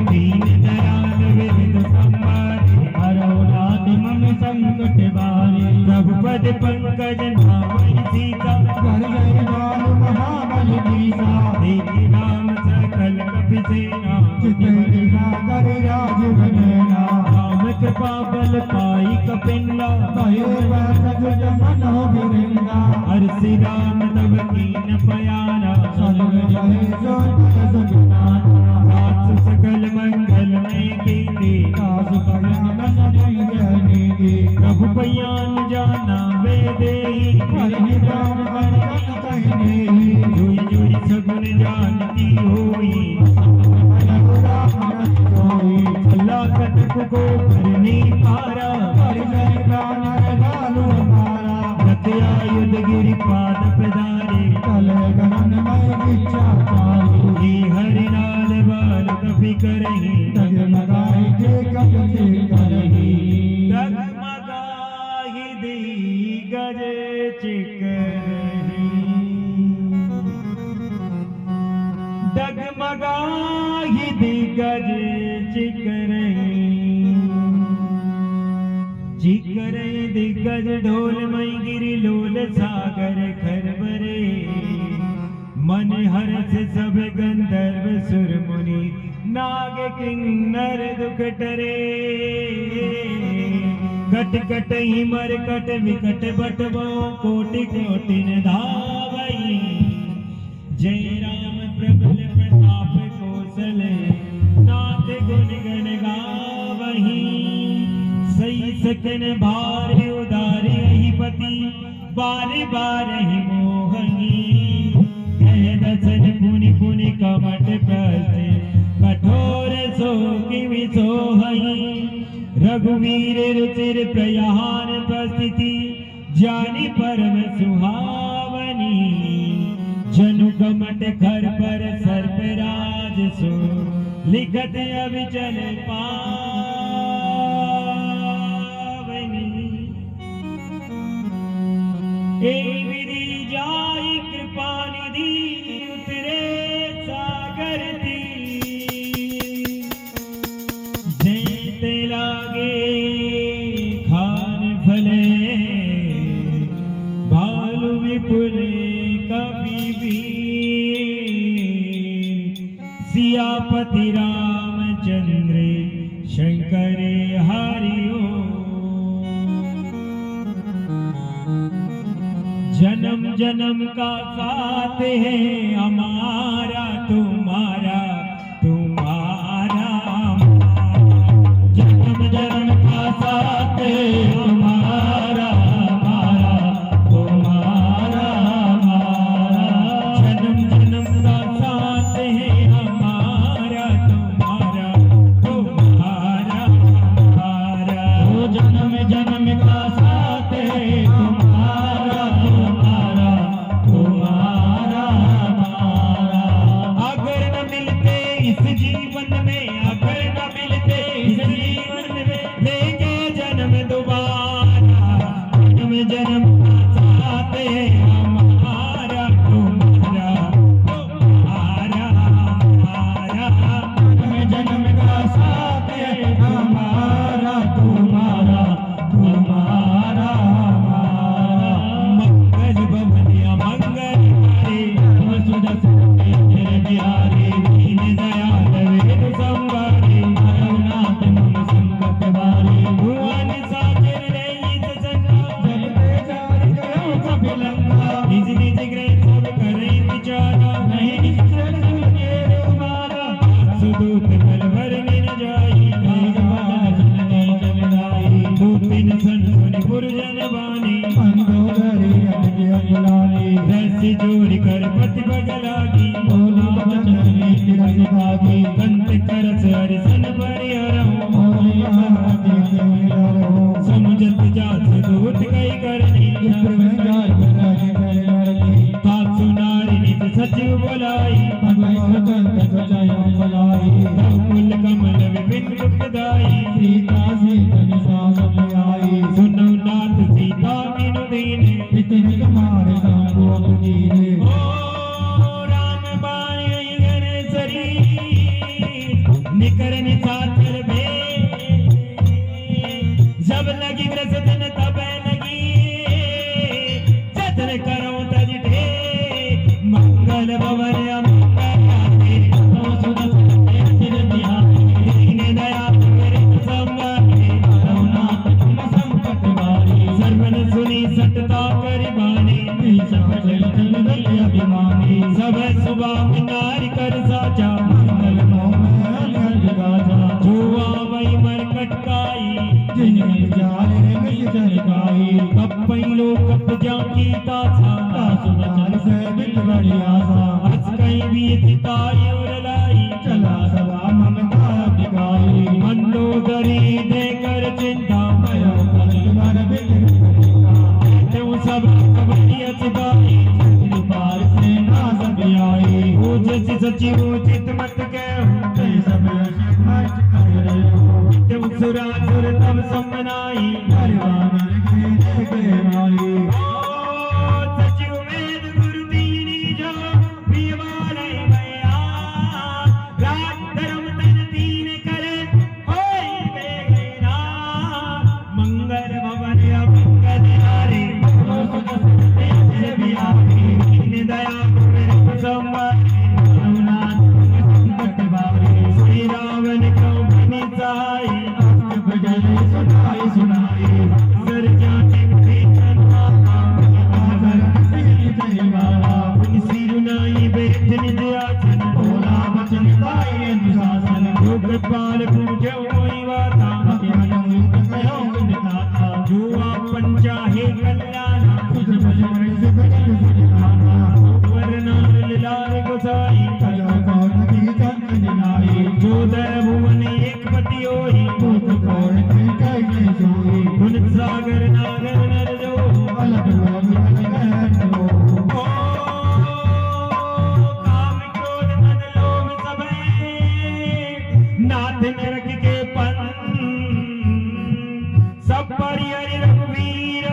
दीन दयाल विरधु संहारी संकट बारे प्रभुपद पंकज नामई सीता महाबल दीसा देखी राम सकल कपि सेना चित्ता कर राज बनेना राम कृपा बल पाई कपिला मनो बिरंगा हर श्री राम तब कीन प्यारा सलग जहे सात सकल मंगल में कीते प्रभु पयान जाना वे देहि जुई जुई सगुन जानती होई अल्लाह कटक को करनी पारा रखया युद्ध गिरि पाद पधारे हे हरिनाद बाल कपि करही डगमगाहि दी गज चिकरही डगमगाहि दी गज चिकरही चिकरही दिग्गज ढोल मई गिरि लोल सागर खरबरे मन हर्ष सब गंधर्व सुर मुनि नाग किन्नर दुख टरे कट कट ही मर कट विकट बटवो कोटि कोटि न धावई जय राम प्रबल प्रताप कौशल नाथ गुण गण गावही सही सकन भार उदारी ही पति बारे बार ही मोहनी कह दसन पुनि पुनि कमट प्रस्ते कठोर सो किवि सोहई रघुवीर रुचिर प्रयान प्रस्थिति जानी परम सुहावनी जनु कमट खर पर सर्पराज सो लिखत अविचल पावनी एक विधि जाई कृपा निधि उतरे सागर दी जैते लागे खान फले भालु विपुल कभी भी सियापति रामचंद्र शंकर हरि ओम। जन्म जन्म का साथ है हमारा तुम्हारा तुम्हारा जन्म जन्म का साथ है हमारा हमारा तुम्हारा हमारा जन्म जन्म का साथ है हमारा तुम्हारा तुम्हारा हमारा ओ जन्म जन्म का साथ है हमारा तुम्हारा तुम्हारा हमारा। अगर न मिलते इस जीवन में अगर न मिलते इस जीवन में लेंगे जन्म दोबारा जन्म जन्म का साथ है हमारा तुम्हारा तुम्हारा हमारा जन्म जन्म का साथ है हमारा तुम्हारा तुम्हारा हमारा। मंगल भवन अमंगल हारे बिहारी दीन दयाल वेद संवारे रघुनाथ मम संकट वारे भुवन साचर रईस संगा जलते चारि करो कपिलंगा निज निज गृह सब करे विचारा नहीं निश्चल के रुमारा सुदूत बल भरने न जाई चलने चलनाई दूतिन सन सुनि पुरजन बानी मंदोदरी अटके अगलानी रस जोड़ कर पति बगलागी बोला वचन नीति रस भागी कंत करस हरिसन परिहरहु समुझत जात दूत कई करनी तासु नारी नित सचिव बोलाई कुल कमल विपिन मुक्तदाई सीता सीतन सासम आई सुनो नाथ सीता बिनु दीन इतन तुम्हारे संगोप कीने ओ राम बाई घर सरी निकर निसाचर भे जब लगी ग्रसतन तब लगी जतन करो तज ढे मंगल भवन अमंगल आते ओ सुदस सिर बिहारी दीन दयाल वेद संवारे रघुनाथ मम संकट वारे सर्वन सुनी सतता करि बानी अभिमानी सब सुबह नारी कर साचा मंगल मोहन गाजा जुआ वही मरकट काई जिन्हें जाने में चरकाई कपई लो कप जाकी तासा सुनार से बिल बड़ी आशा हंस कई भी सिताई और लाई चला सवा ममता दिखाई मंदोदरी देकर चिंता भयो कल बिल तुम सब कबड्डी सिपाही पार से ना सब आई वो जैसी सच्ची वो चित मत कहो सब मत करो तुम सुरासुर तब समनाई परवाना के माई ओ सचिव वेद गुरु दीनी जो प्रियवाले भैया राज धर्म तन तीन करे होई बेगैना मंगल भवन अमंगल हारे दीन दया संवारे रघुनाथ संकट वारे श्री रावण को बनि साई भजन सुनाई सुनाई सर जाने भीतर सिरुनाई बेद निज आसन बोला वचन पाई अनुशासन योग पाल पूजो होई वाता जुआ पंचा हे कल्याणा लाल गोसाई जोदर भुवन एक पति होई गुण सागर नागर नर जो काम क्रोध मद लोभ सबे नाथ नरक के पन सब परि हरि रघुवीर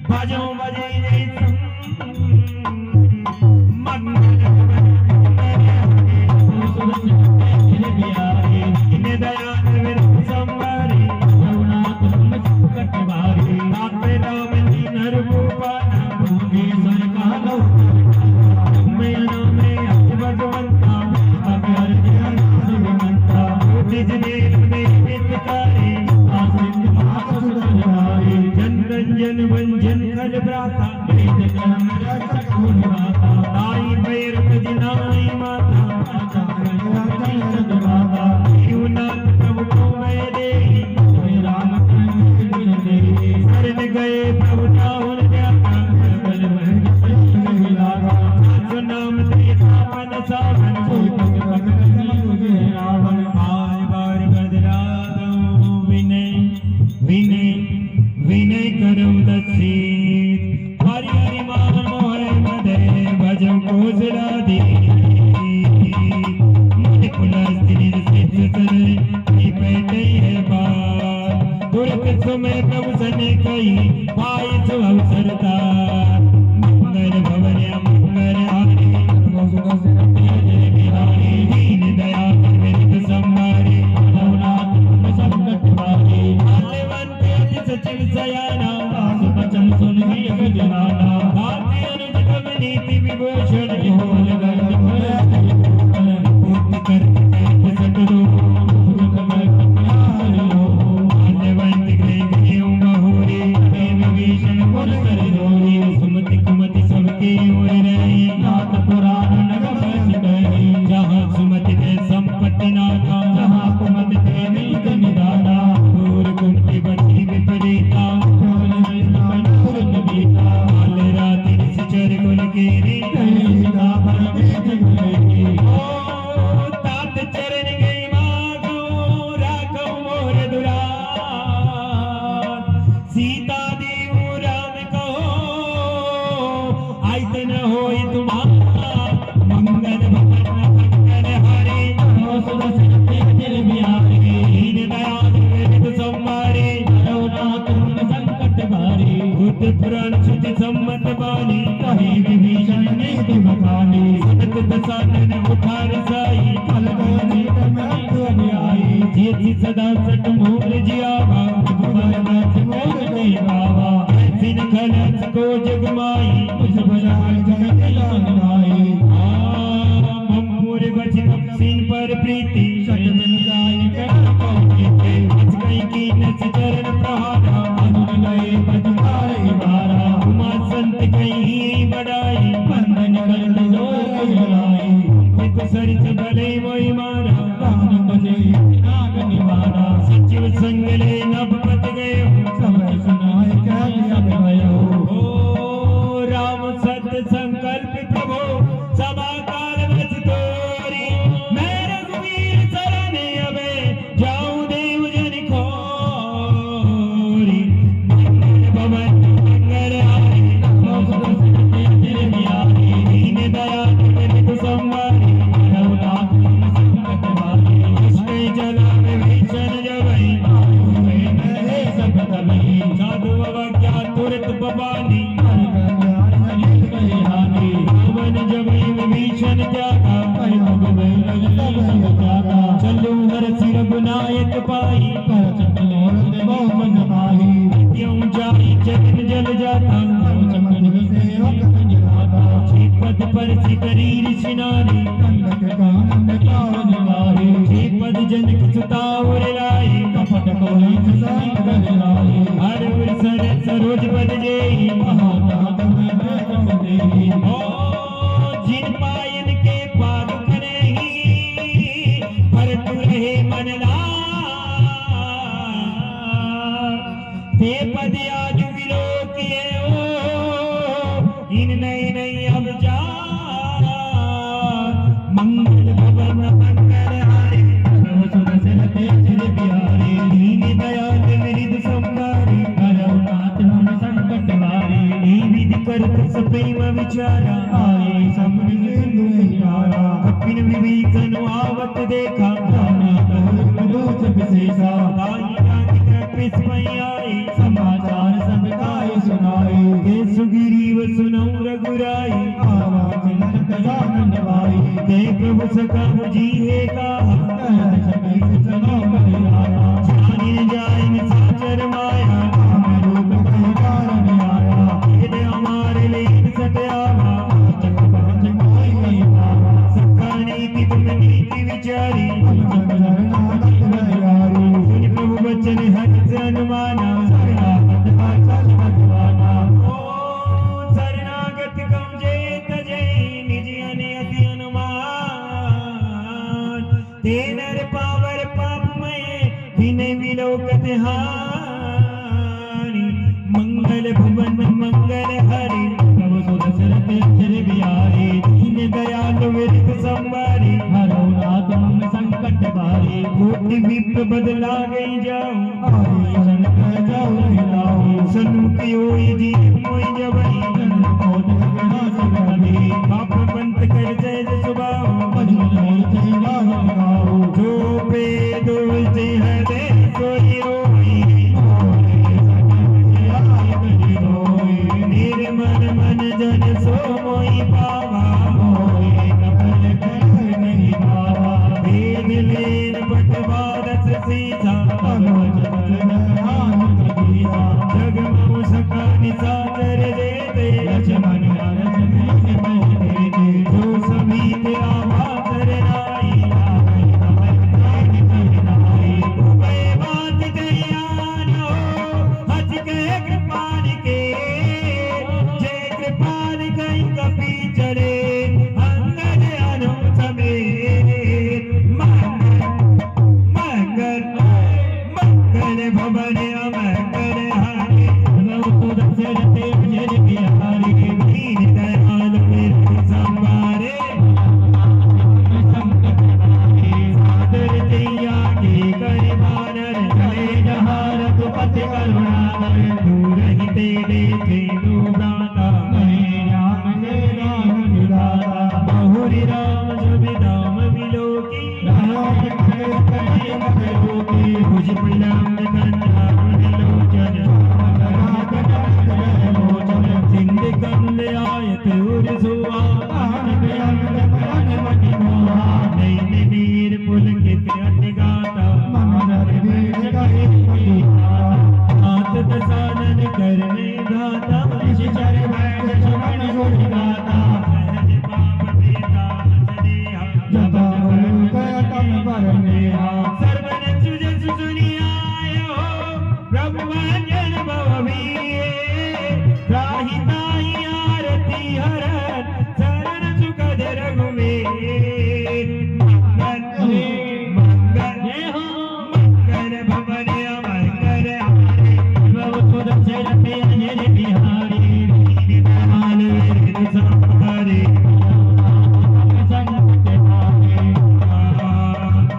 भजो भजे जय सावन चेतक भगत समझे रावण बार बार बदला दो विनय विनय विनय करो दसीत हरि हरि मान मोहे मदे भजो कोसला दी कुलस्त्री सिद्ध सरे बैठे है बार दुर्ग समय प्रभु सने कही पाई सो अवसरदार मंगल भवन मंगल हारी जय बिहारी दीन दया विरत संहारी नवनाथ संकट हारी माल्यवंत अति सचिव सयाना सुपचन सुन गजनाना भारती अनुज कव नीति विभूषण विहोल पुराण श्रुति सम्मत बानी कहे विभीषण नीति बखानी सतत दसानन उठार साई कल गए में आई जेति सदा सट मूल जियावा मोल नहीं गावा सिन खलस को जगमाई उस भजान जगत लाई ममपुर बचन सिन पर प्रीति सजन गाय कर कहते बच गई की नच चरण प्रहारा अनुन गए बजवारे बारा उमा संत कहीं बड़ाई बंधन कर जोर जलाई चित सरित भले मोहि मारा प्राण बजे नाग निवारा सचिव संगले नभ पत गए सब सुनाए क्या सब भयो ओ राम सत्य संकल्प प्रभु सभा काल बस तोरी मैं रघुवीर शरण अबे जाऊं देव जन खोरी मंगल भवन मंगल हारी दीन दया विरत संहारी रघुनाथ संकट हारी कृष्ण जला में भीषण जबई सब तबई साधु अवज्ञा तुरत बबानी भवन जबई विभीषण त्यागा चलू हर सिर गुनायक पाई क्यों जाई चरण जल जाता पद पर सिकरीर सिनारी पद जनक सुतावर लाई हर सर सरोज पद जेई ओ जिन पायन के पाद करेही पर तू रहे मन ते पद आज विलोकिए ओ इन नहीं नहीं अब जा मंगल भवन मंगल हारी चिर बिहारी दीन दयाल विरिध संहारी रघुनाथ संकट हारी विधि करत सप्रेम विचारा आए सपन सिंधु निहारा कपिन विभीषण आवत देखा दोष विशेषा ताई जाति कृपिस आई समाचार सब गाय सुनाए के सुग्रीव सुनऊ रघुराई आवाज नरक जान भाई के प्रभु सका मुझी है कहा जानिन जाइन साचर माया रूप कहीं कारण आया ये हमारे लिए सत्यावा सखा नीति तुम नीति विचारी प्रभु बचन हर से अनुमाना शरणागत कम जय तजय निज अति अनुमान तेनर पावर पापमय विनय विलोकत हारी मंगल भवन मंगल हरि प्रभु सुदशरथ चिर बिहारी दीन दयाल विरत कोटि विप्र बदला गई जाऊं आए जनक जाऊ हिलाओ सन्मुख होई जी मोई जबई जन्म कोट गणा सगली पाप पंत कर जय सुबाओ मजनू जय गान गाओ जो पे दोष हरे सोई रोई निर्मल मन जन सो मोई पावा वेद लेन पटवा रस सीधा जगमो सका निसाचर देते जो समीत आवा करनाई उभय बात कल्याण हो हज के कृपाल के जय कृपाल कई कपी चले अंगद अनु समेत मंगल मंगल भवन अमंगल हानि दीन दयाल मेरे संवारे सादर तैया के कर मानर चले जहार तु पति करुणा दूर ही तेरे थे दो गाता बहुरी राम जब दाम विलोकी भुज पिलंब कंधावन लोचन सिंध कंद आयत उर सुआ नैन नीर पुलकित अति गाता हाथ दसानन करने गाता सहज पाप देता मचनेहा सर्वन सुज सुनियायो प्रभु वंदन भवभीए त्राहि ताहि आरती हरत शरण सुखद रघुवीर मंगल मंगल भवन अमंगल हारे प्रभु सुर चरते अजर बिहारी दीन दयाल वेद संहारे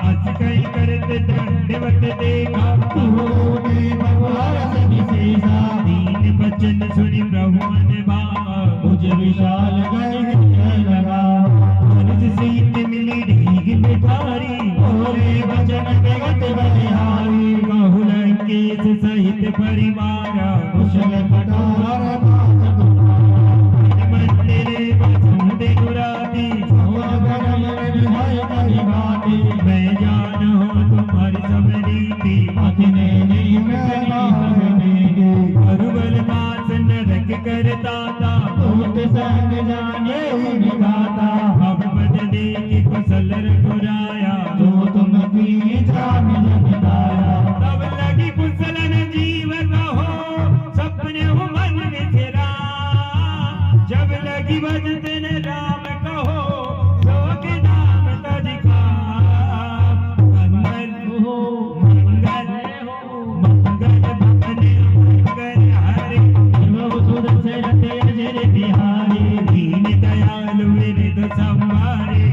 अस कई करत दंडवत देखा दीन बचन सुनि प्रभु मन भावा विशाल गए लगा मनुज सीत मिली ढीग मिठारी भोले भजन जगत बलिहारी कहु लंकेश सहित परिवारा कुशल पटार मंदिर बसुदे गुराती मैं जान हो तुम्हारी सब रीति अरुबल मास नरक करता था अब पद देख कुशल रघुराया तब लगी कुशलन जीव कहो सपने हो मन में तेरा जब लगी बजतन राम कहो सोग नाम तजिका मंगल मंगल मंगल भवन मंगल हरे दीन दयाल विरद संवारे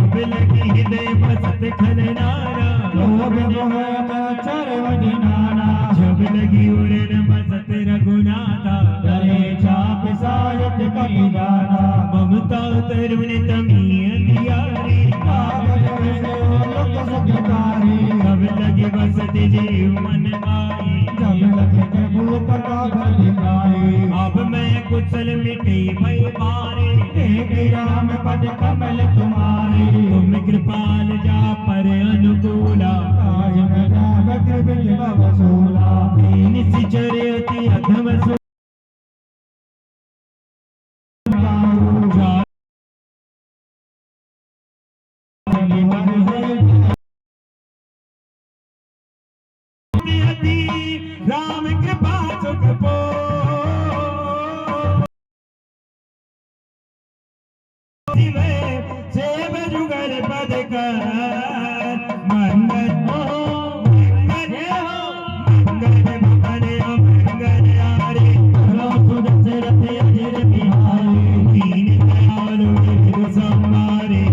तब लगी हृदय बसत खलनारा जब लगी उड़न बसत रघुनाथा ममता तरुण तमी अंधियारी तब लगी बसत जीव मन माई अब मैं कुशल मिटे भय मारे राम पद कमल तुम्हारे तुम कृपाल जा पर अनुकूला आज मैं जागत बिल वसूला निश्चर्य अति अधम सु राम कृपा सुख पो सेव जुगल पद कर मंगल मंगल भवन अमंगल हारे दीन दयाल विरद संवारे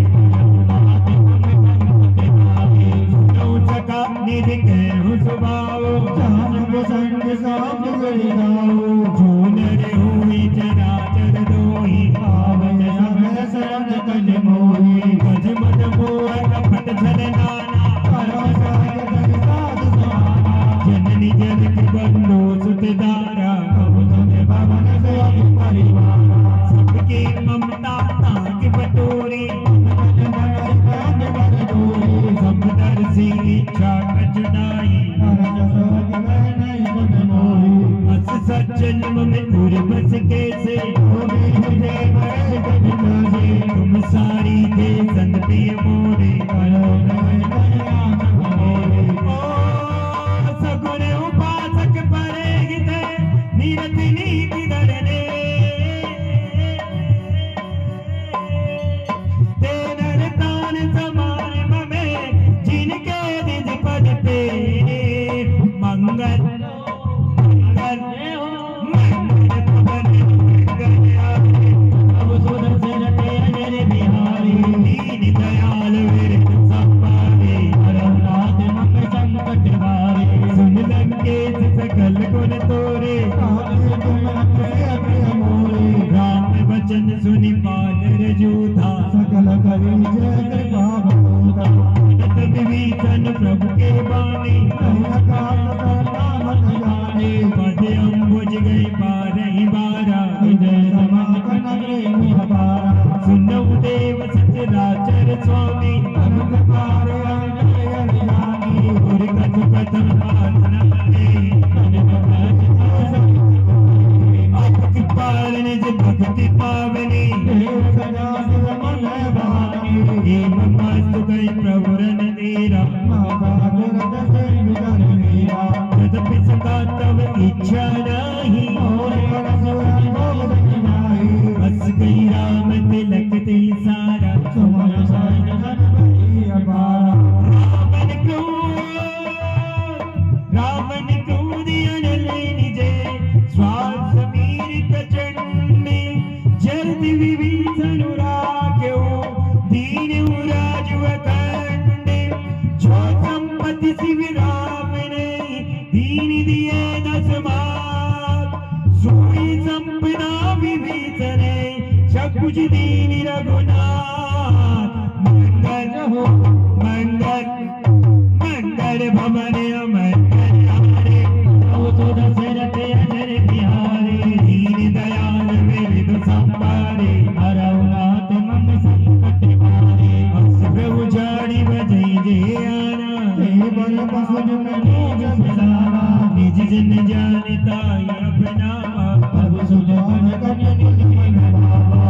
सुनि पालर जोधा सकल कवि जय कृपा बहोता जगत विभीषण प्रभु के बानी कहीं अकाल करना मत जाने पद अम्बुज गई बारही बारा विजय समागम प्रेम हमारा सुनऊ देव सचराचर स्वामी अनंत पारे अनंत अनजानी गुर कथु कथन प्रार्थना करे आपकी पार निज भक्ति पावनी देव सदा शिव मन भानी एव मस्तु गई प्रभु रणधीरा माता दुर्ग से विगन मीरा तदपि सदा तव इच्छा नाही और परसुरा भोग नहीं बस गई राम तिलक ते सारा सुमन साइन जन भई अपारा रावण क्रोध अनल निजे श्वास मीर प्रचंड जल्द विभीषण राख्यो दीन उराज अखंड जो संपत्ति शिव राम ने दीन दिए दस मात सोई संपदा विभीषण कुछ दीन रघुनाथ मंगल हो मंगल मंगल भवन मंगल हारे तो दशरथ अजर बिहारी दीन दयाल विविध संभारे हरउनाथ मम संकट हारे असुर उजाड़ी बजई जे आना बल पसुन में निज बिसारा निज जन जानता अपना प्रभु सुजान कन निज मन भावा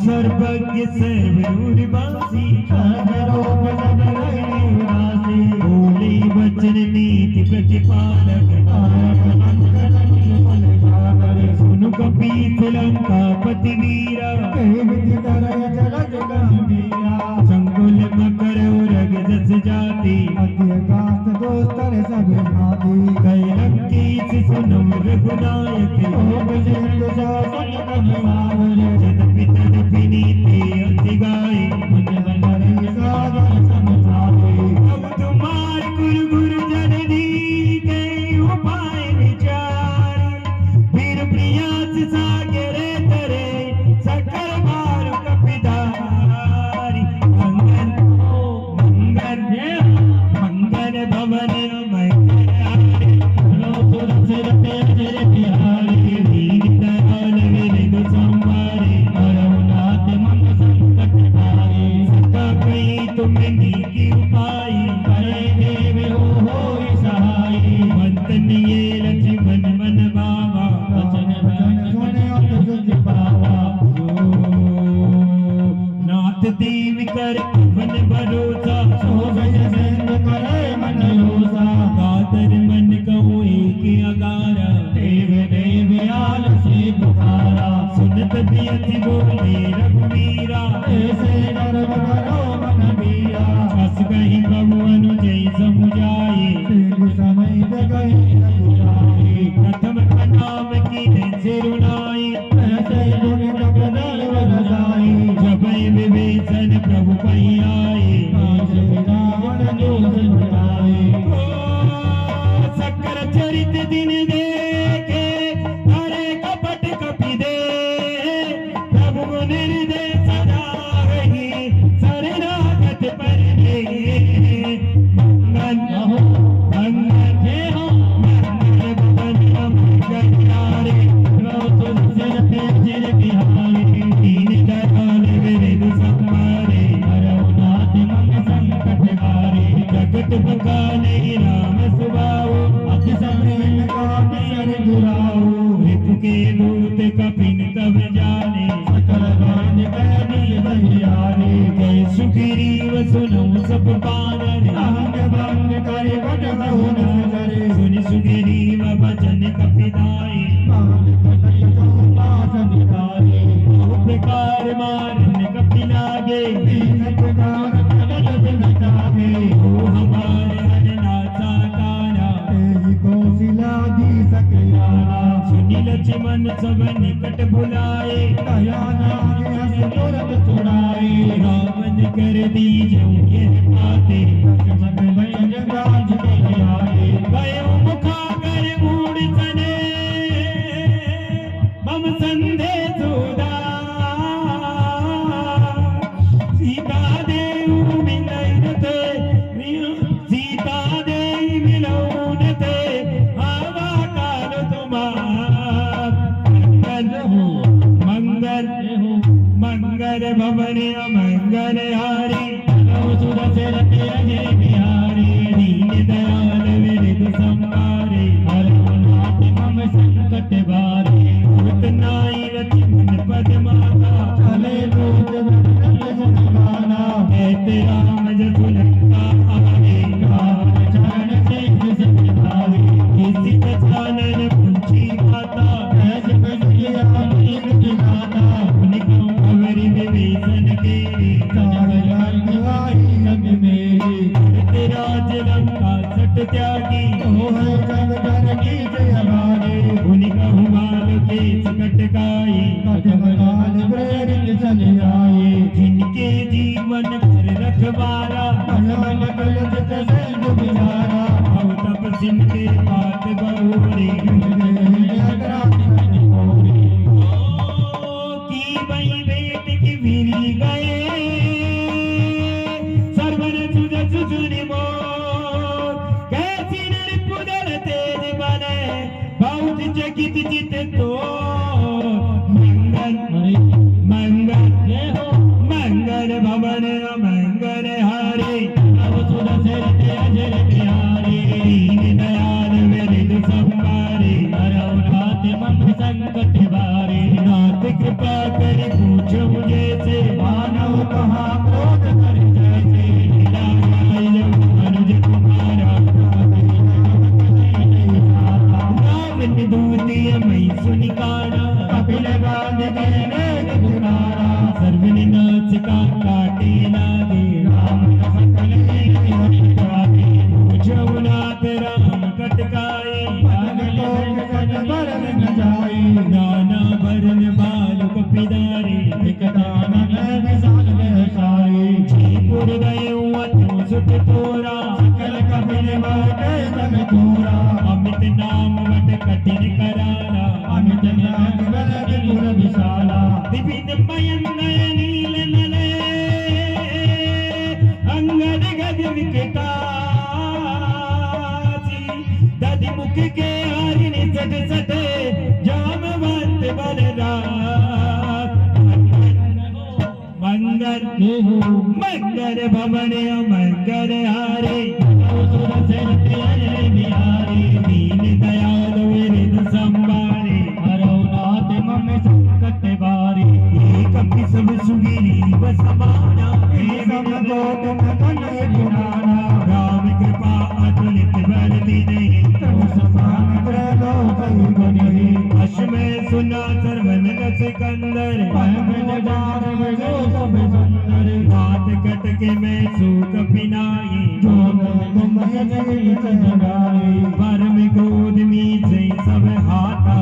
सर्वज्ञ सर्वूर्वासी सर्वरूप सदरहि निवासी बोले वचन नीति प्रतिपालक तारक मंत्र निर्मल सागर सुनु कपीत लंकापति वीरा कहि विधि तरय चलत गंभीरा संकुल मकर उरग जस जाति अत्य काष्ठ दोस्तर सब भाती कैलंकी सुनु रघुनायक ओम सिंधु शासन कमलावर जदपि तदपि नीति अति गाय मुझ बंदरी सागर समझावे अब तुम्हार गुरु गुरु जननी के उपाय विचार फिर प्रियास सागर तरे सकल मार कपिदारी मंगल मंगल मंगल भवन मंगल हारे सुर सिर पे अजर बिहारी दीन दयाल विविध संभारे हरउनाथ मम संकट हारे सदा कहीं तुम नीति उपाय करे देव हो सहाय मंतन ये लक्ष्मण मन बाबा वचन वचन सुने अत सुझ पावा नाथ देव कर मन भरोसा सो जय सेंद करे मन लोसा कातर मन कहो एक अगारा देव देव आल से पुकारा सुनत भी अति बोले रघुवीरा ऐसे गर्व करो मन बीरा अस कहीं प्रभु अनुजय समुझाए सिंधु समय गई रघुराई प्रथम नाम की से रुनाई ऐसे गुण तप दल रसाई जब विभीषण प्रभु कहीं आए आज रावण जोश बुलाए सकल चरित दिन देखे हरे कपट कपि दे प्रभु निर्दय सदा रही शरणागत पर मंगल मंगल जय हो मंगल भवन मंगल हारे सिर पे अजर बिहारी दीन दयाल विविध संभारे हरउनाथ मम संकट हारे जगत बखाने राम सुभाओ अति समरेन काट सर दुराओ ऋतु के दूत कपिन तब जाने सकल भवन कैदी बहियारे जय सुग्रीव सुनो सब बानर अंग भंग करे बट बहुन करे सुनि सुग्रीव भजन कपिदाई मान कनक चौपास निकाले प्रकार मारन कपि लागे दीन पुकार कनक बिनतागे ओ हमारे अननाथा काना तेहि कौशिला दी सकलाना सुनि लक्ष्मण सब निकट बुलाए दया नागे हस तुरत छुड़ाए रावण कर दी जो ये पाते लक्ष्मण भय जगाज के आए भयो मुखा कर मूड सने मम संदेश उदार मंगल मंगल भवन अमंगल हारी सुर सिरत अजय बिहारी दीन दयाल विरद संभारे हरनाथ मम संकट बारे भूत नाई लक्ष्मण पद माता चले दूत गाना कहते राम जसु लंका आगे राम चरण सिंह सिधारे किसी पहचानन पूछी माता ऐसे बजिया नीक दिखाता उनको अवरि विभीषण के राज लंका सट त्यागी हो है जग जननी जय हमारे उन्हीं बहुमाल के सकटकाई कटमलाल प्रेरित चले आए जिनके जीवन कर रखवारा भगवान कलत सैन बिहारा भव तप सिंह के बात बहुरे की बई बेट की वीरी गए सर्वन सुजस सुनि मोर कैसी नरपुदल तेज बने बहुत चकित चित तो मंगल मंगल मंगल भवन मंगल हारे अब सुर सिरत अजय बिहारी दीन दयाल विरद संभारे हरनाथ मम संकट बारे नाथ कृपा कर पूछ मुझे से मानव कहा क्रोध कर जैसे अनुज कुमारा रावण दूतीय मई सुनिकारा कपिल बांध गए पुकारा सर्वन नाच का काटे लागे राम पूछनाथ राम कटकाए नाना भरन बालक पिदारे जयपुर गए अतो सुत तोरा सकल कपिल तम तोरा अमित नाम वट कठिन करारा अमित नाम बलद पुर विशाला विपिन मयन नयन नील नले अंगद गज विकटासी दधि मुख के हरिण सट सट जामवंत बलराज मंगल मंगल भवन मंगल हारे सुर सिरत अजय बिहारी दीन दयाल विरद संभारे हरनाथ मम संकट बारे एक सब सुगिरीव समाना एक गोतम कन्हैया पुराना राम कृपा अतुलित बल दीने तव समान प्रलोक बने अश्वमेध सुना सर्वन सिकंदर बात कट के मैं सूख पिनाई परम क्रोध मीचे सब हाथा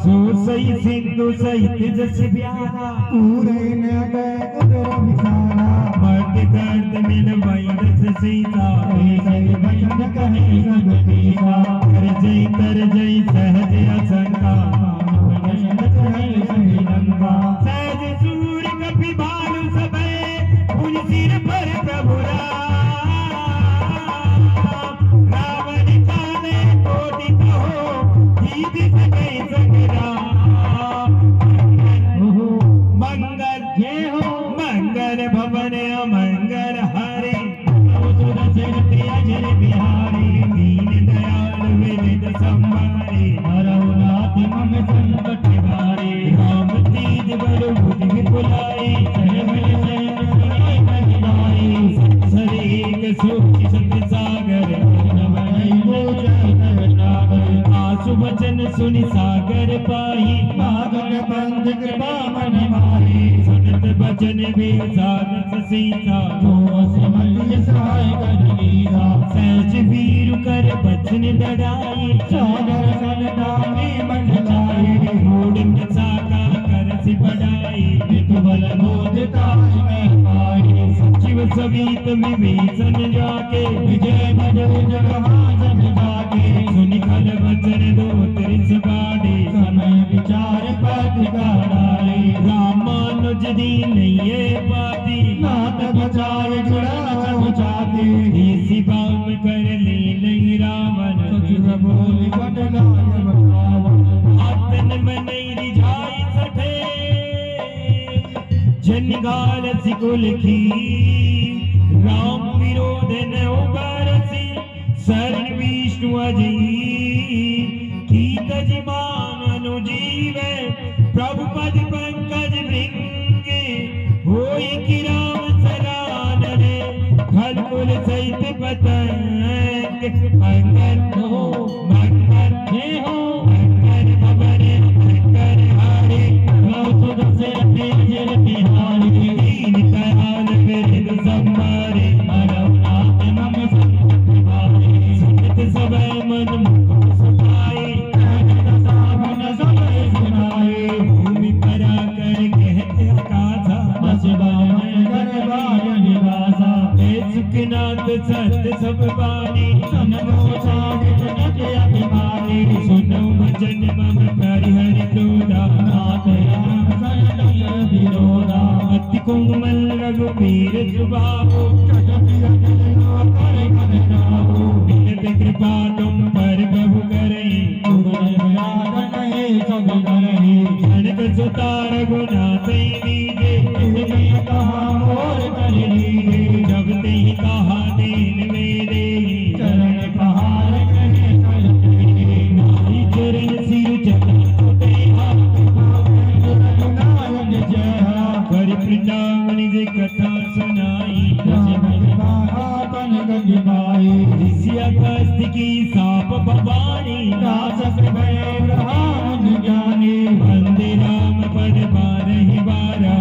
सो सही सिंधु सहित जस प्यारा पूरे मर्द दर्द मिल वैदस सीता कर जय सहज असंका सहज सूर्य कपि भालु सबे उन सिर पर प्रभु रावण काले कोटि कहो जीत सके संग्राम मंगल जय हो मंगल भवन मंगल हरे सुर सिरत अजय बिहारी दीन दयाल विरद संभारे हरनाथ मम संकट बारे राम तेज बल बुद्धि विपुलाई सरेक सोच सत सागर आसु वचन सुनि सागर पाही मागन बंध कृपा मन माही सुनत वचन भी साधस सीता जो असमय सहाय कर लीला सहज वीर कर बचन डराई सागर सन दानी मंडलाई मूढ़ साका कर सि बढ़ाई विपुल बोधता में पाई सचिव सवित विभीषण जाके विजय भजो जगहाजन जाके सुनि खल वचन दो त्रिस बाड़े समय विचार पथ डाले रामानुज दीन ये पाती नाथ बचाए जुड़ा उचाते इसी बाम कर ले नहीं रावण बोल बदलाय बतावन आतन नहीं रिझाई सठे जनिगाल सिकुल की राम विरोध न उबरसी शरण विष्णु अजी की तजमान अनुजीवे प्रभु पद पंकज भृंगे होई कि राम सरानने खल कुल सहित पतंग मंगल हो मंगल जय हो मंगल भवन मंगल हारे सुध से तेज बिहारी दीन दयाल विरद संभारे मरवनाथ मम संभारे सुनत सब मन मुख सुखाए सावन सब सुनाए भूमि परा कर कहते आकाशा बसवा मंगल निवासा सुखनाथ सत सब बानी सुनो सागित नटे अभिमानी सुनो वचन मम परिहरि क्रोधा नाथ राम शरण विरोधा अति कोमल रघुवीर सुभाओ बिनत कृपा तुम पर प्रभु करहि जनक सुता रघुनाथ लीजे कहा मोर कर लीजे जब ते कहा दीन मेरे चरण पहाड़ करे नाई चरण सिर चरण कर वृंदावन जे कथा सुनाई ऋषिया कस्त की साप भवानी दासक भय ज्ञानी वंदे राम पद बारहि बारा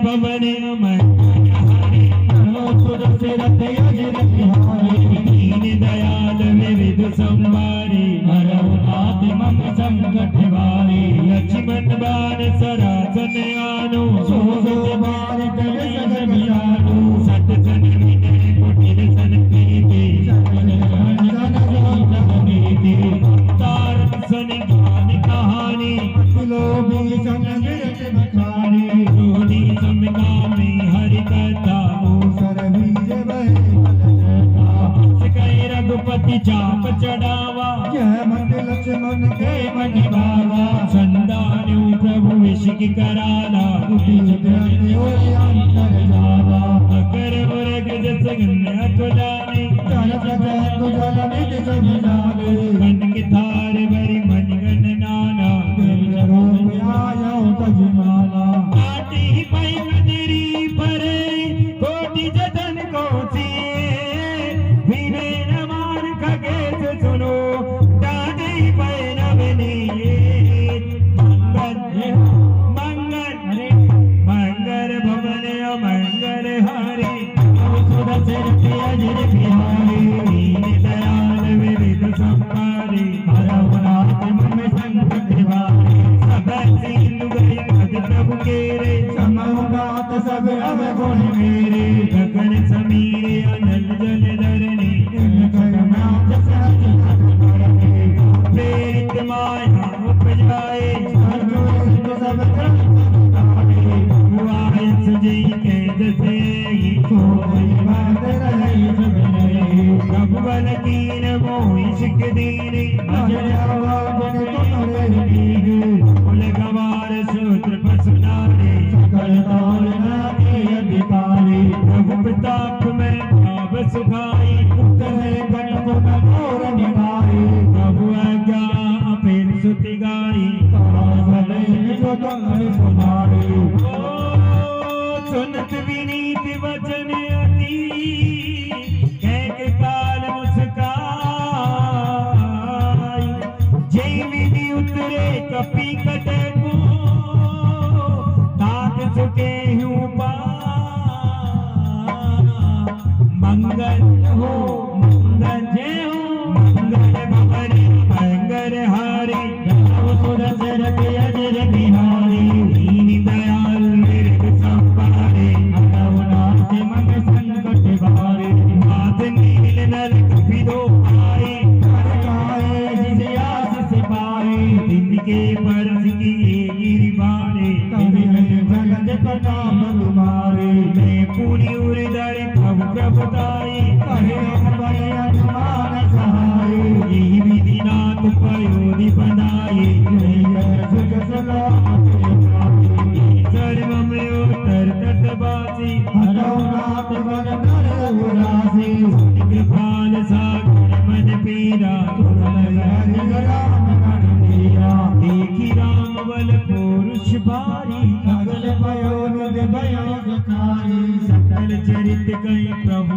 भवन दीन दयाल विविध संभारे हरनाथ मम संकट वारे लक्ष्मण बाण सरासन आनो सो बार कर सगमियानो सत सन विनय कुटिल सन प्रीति तारक सन ज्ञान कहानी लोभी सन विरत बखानी रोधी समकामी हरि कथा रघुपति चाप चढ़ावा जय मत लक्ष्मण के मन भावा संदानु प्रभु विषिक कराला अकर मुरग जस गन्या तुलाने मन के थार भरी मन गण नाना काटी पै कदरी परे कोटि जतन को सुनो दादी पैनवनी मंगल मंगल भवन मंगल हरे सुध सिर अजर बिहारी दीन दयाल विविध संभारे हरनाथ मम संकट वारे सब सिंधु गए भज प्रभु केरे समगात सब अवगुण मेरे गगन समीरे अनल जल धरणी प्रेरित माया उपजाए सुजई के जसे प्रभु बल कीन मोहि सिख दीनी कुल गवार सूत्र पसनारे अधिकारी प्रभु प्रताप में भाव सुखाई प्रभु आज्ञा अपेन सुति गाई सुनत विनीत वचन अति कह काल मुस्काई जय विधि उतरे कपि कटको तात चुके हूँ पा मंगल हो मंगल जय हो मंगल भवन मंगल हारे अजर बिहारी दीन दयाल विरद संभारे हरनाथ मम संकट वारे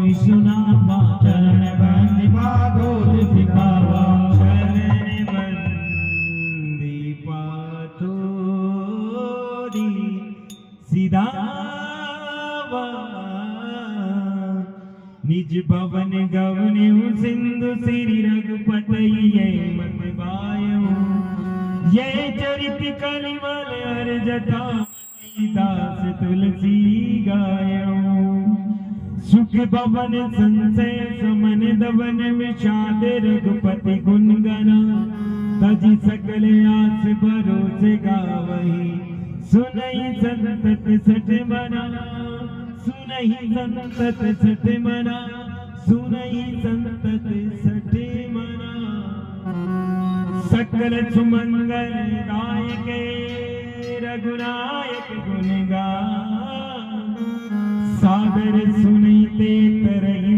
मोहि सुनावा चरण बंदिपा दूध सिखावा चरण बंदिपा तोरी सिधावा निज भवन गवने सिंधु श्री रघुपति मत गायो ये चरित कलिमल हर जटा दास तुलसी गायो सुख भवन संशय समन दवन विषाद रघुपति गुण गना तजी सकल आस भरोसे गावही सुनहि संतत सठ मना सुनहि संतत सठ मना सुनहि संतत सठ मना सकल सुमंगल दायक रघुनायक गुण गा सादर सुनते तरहि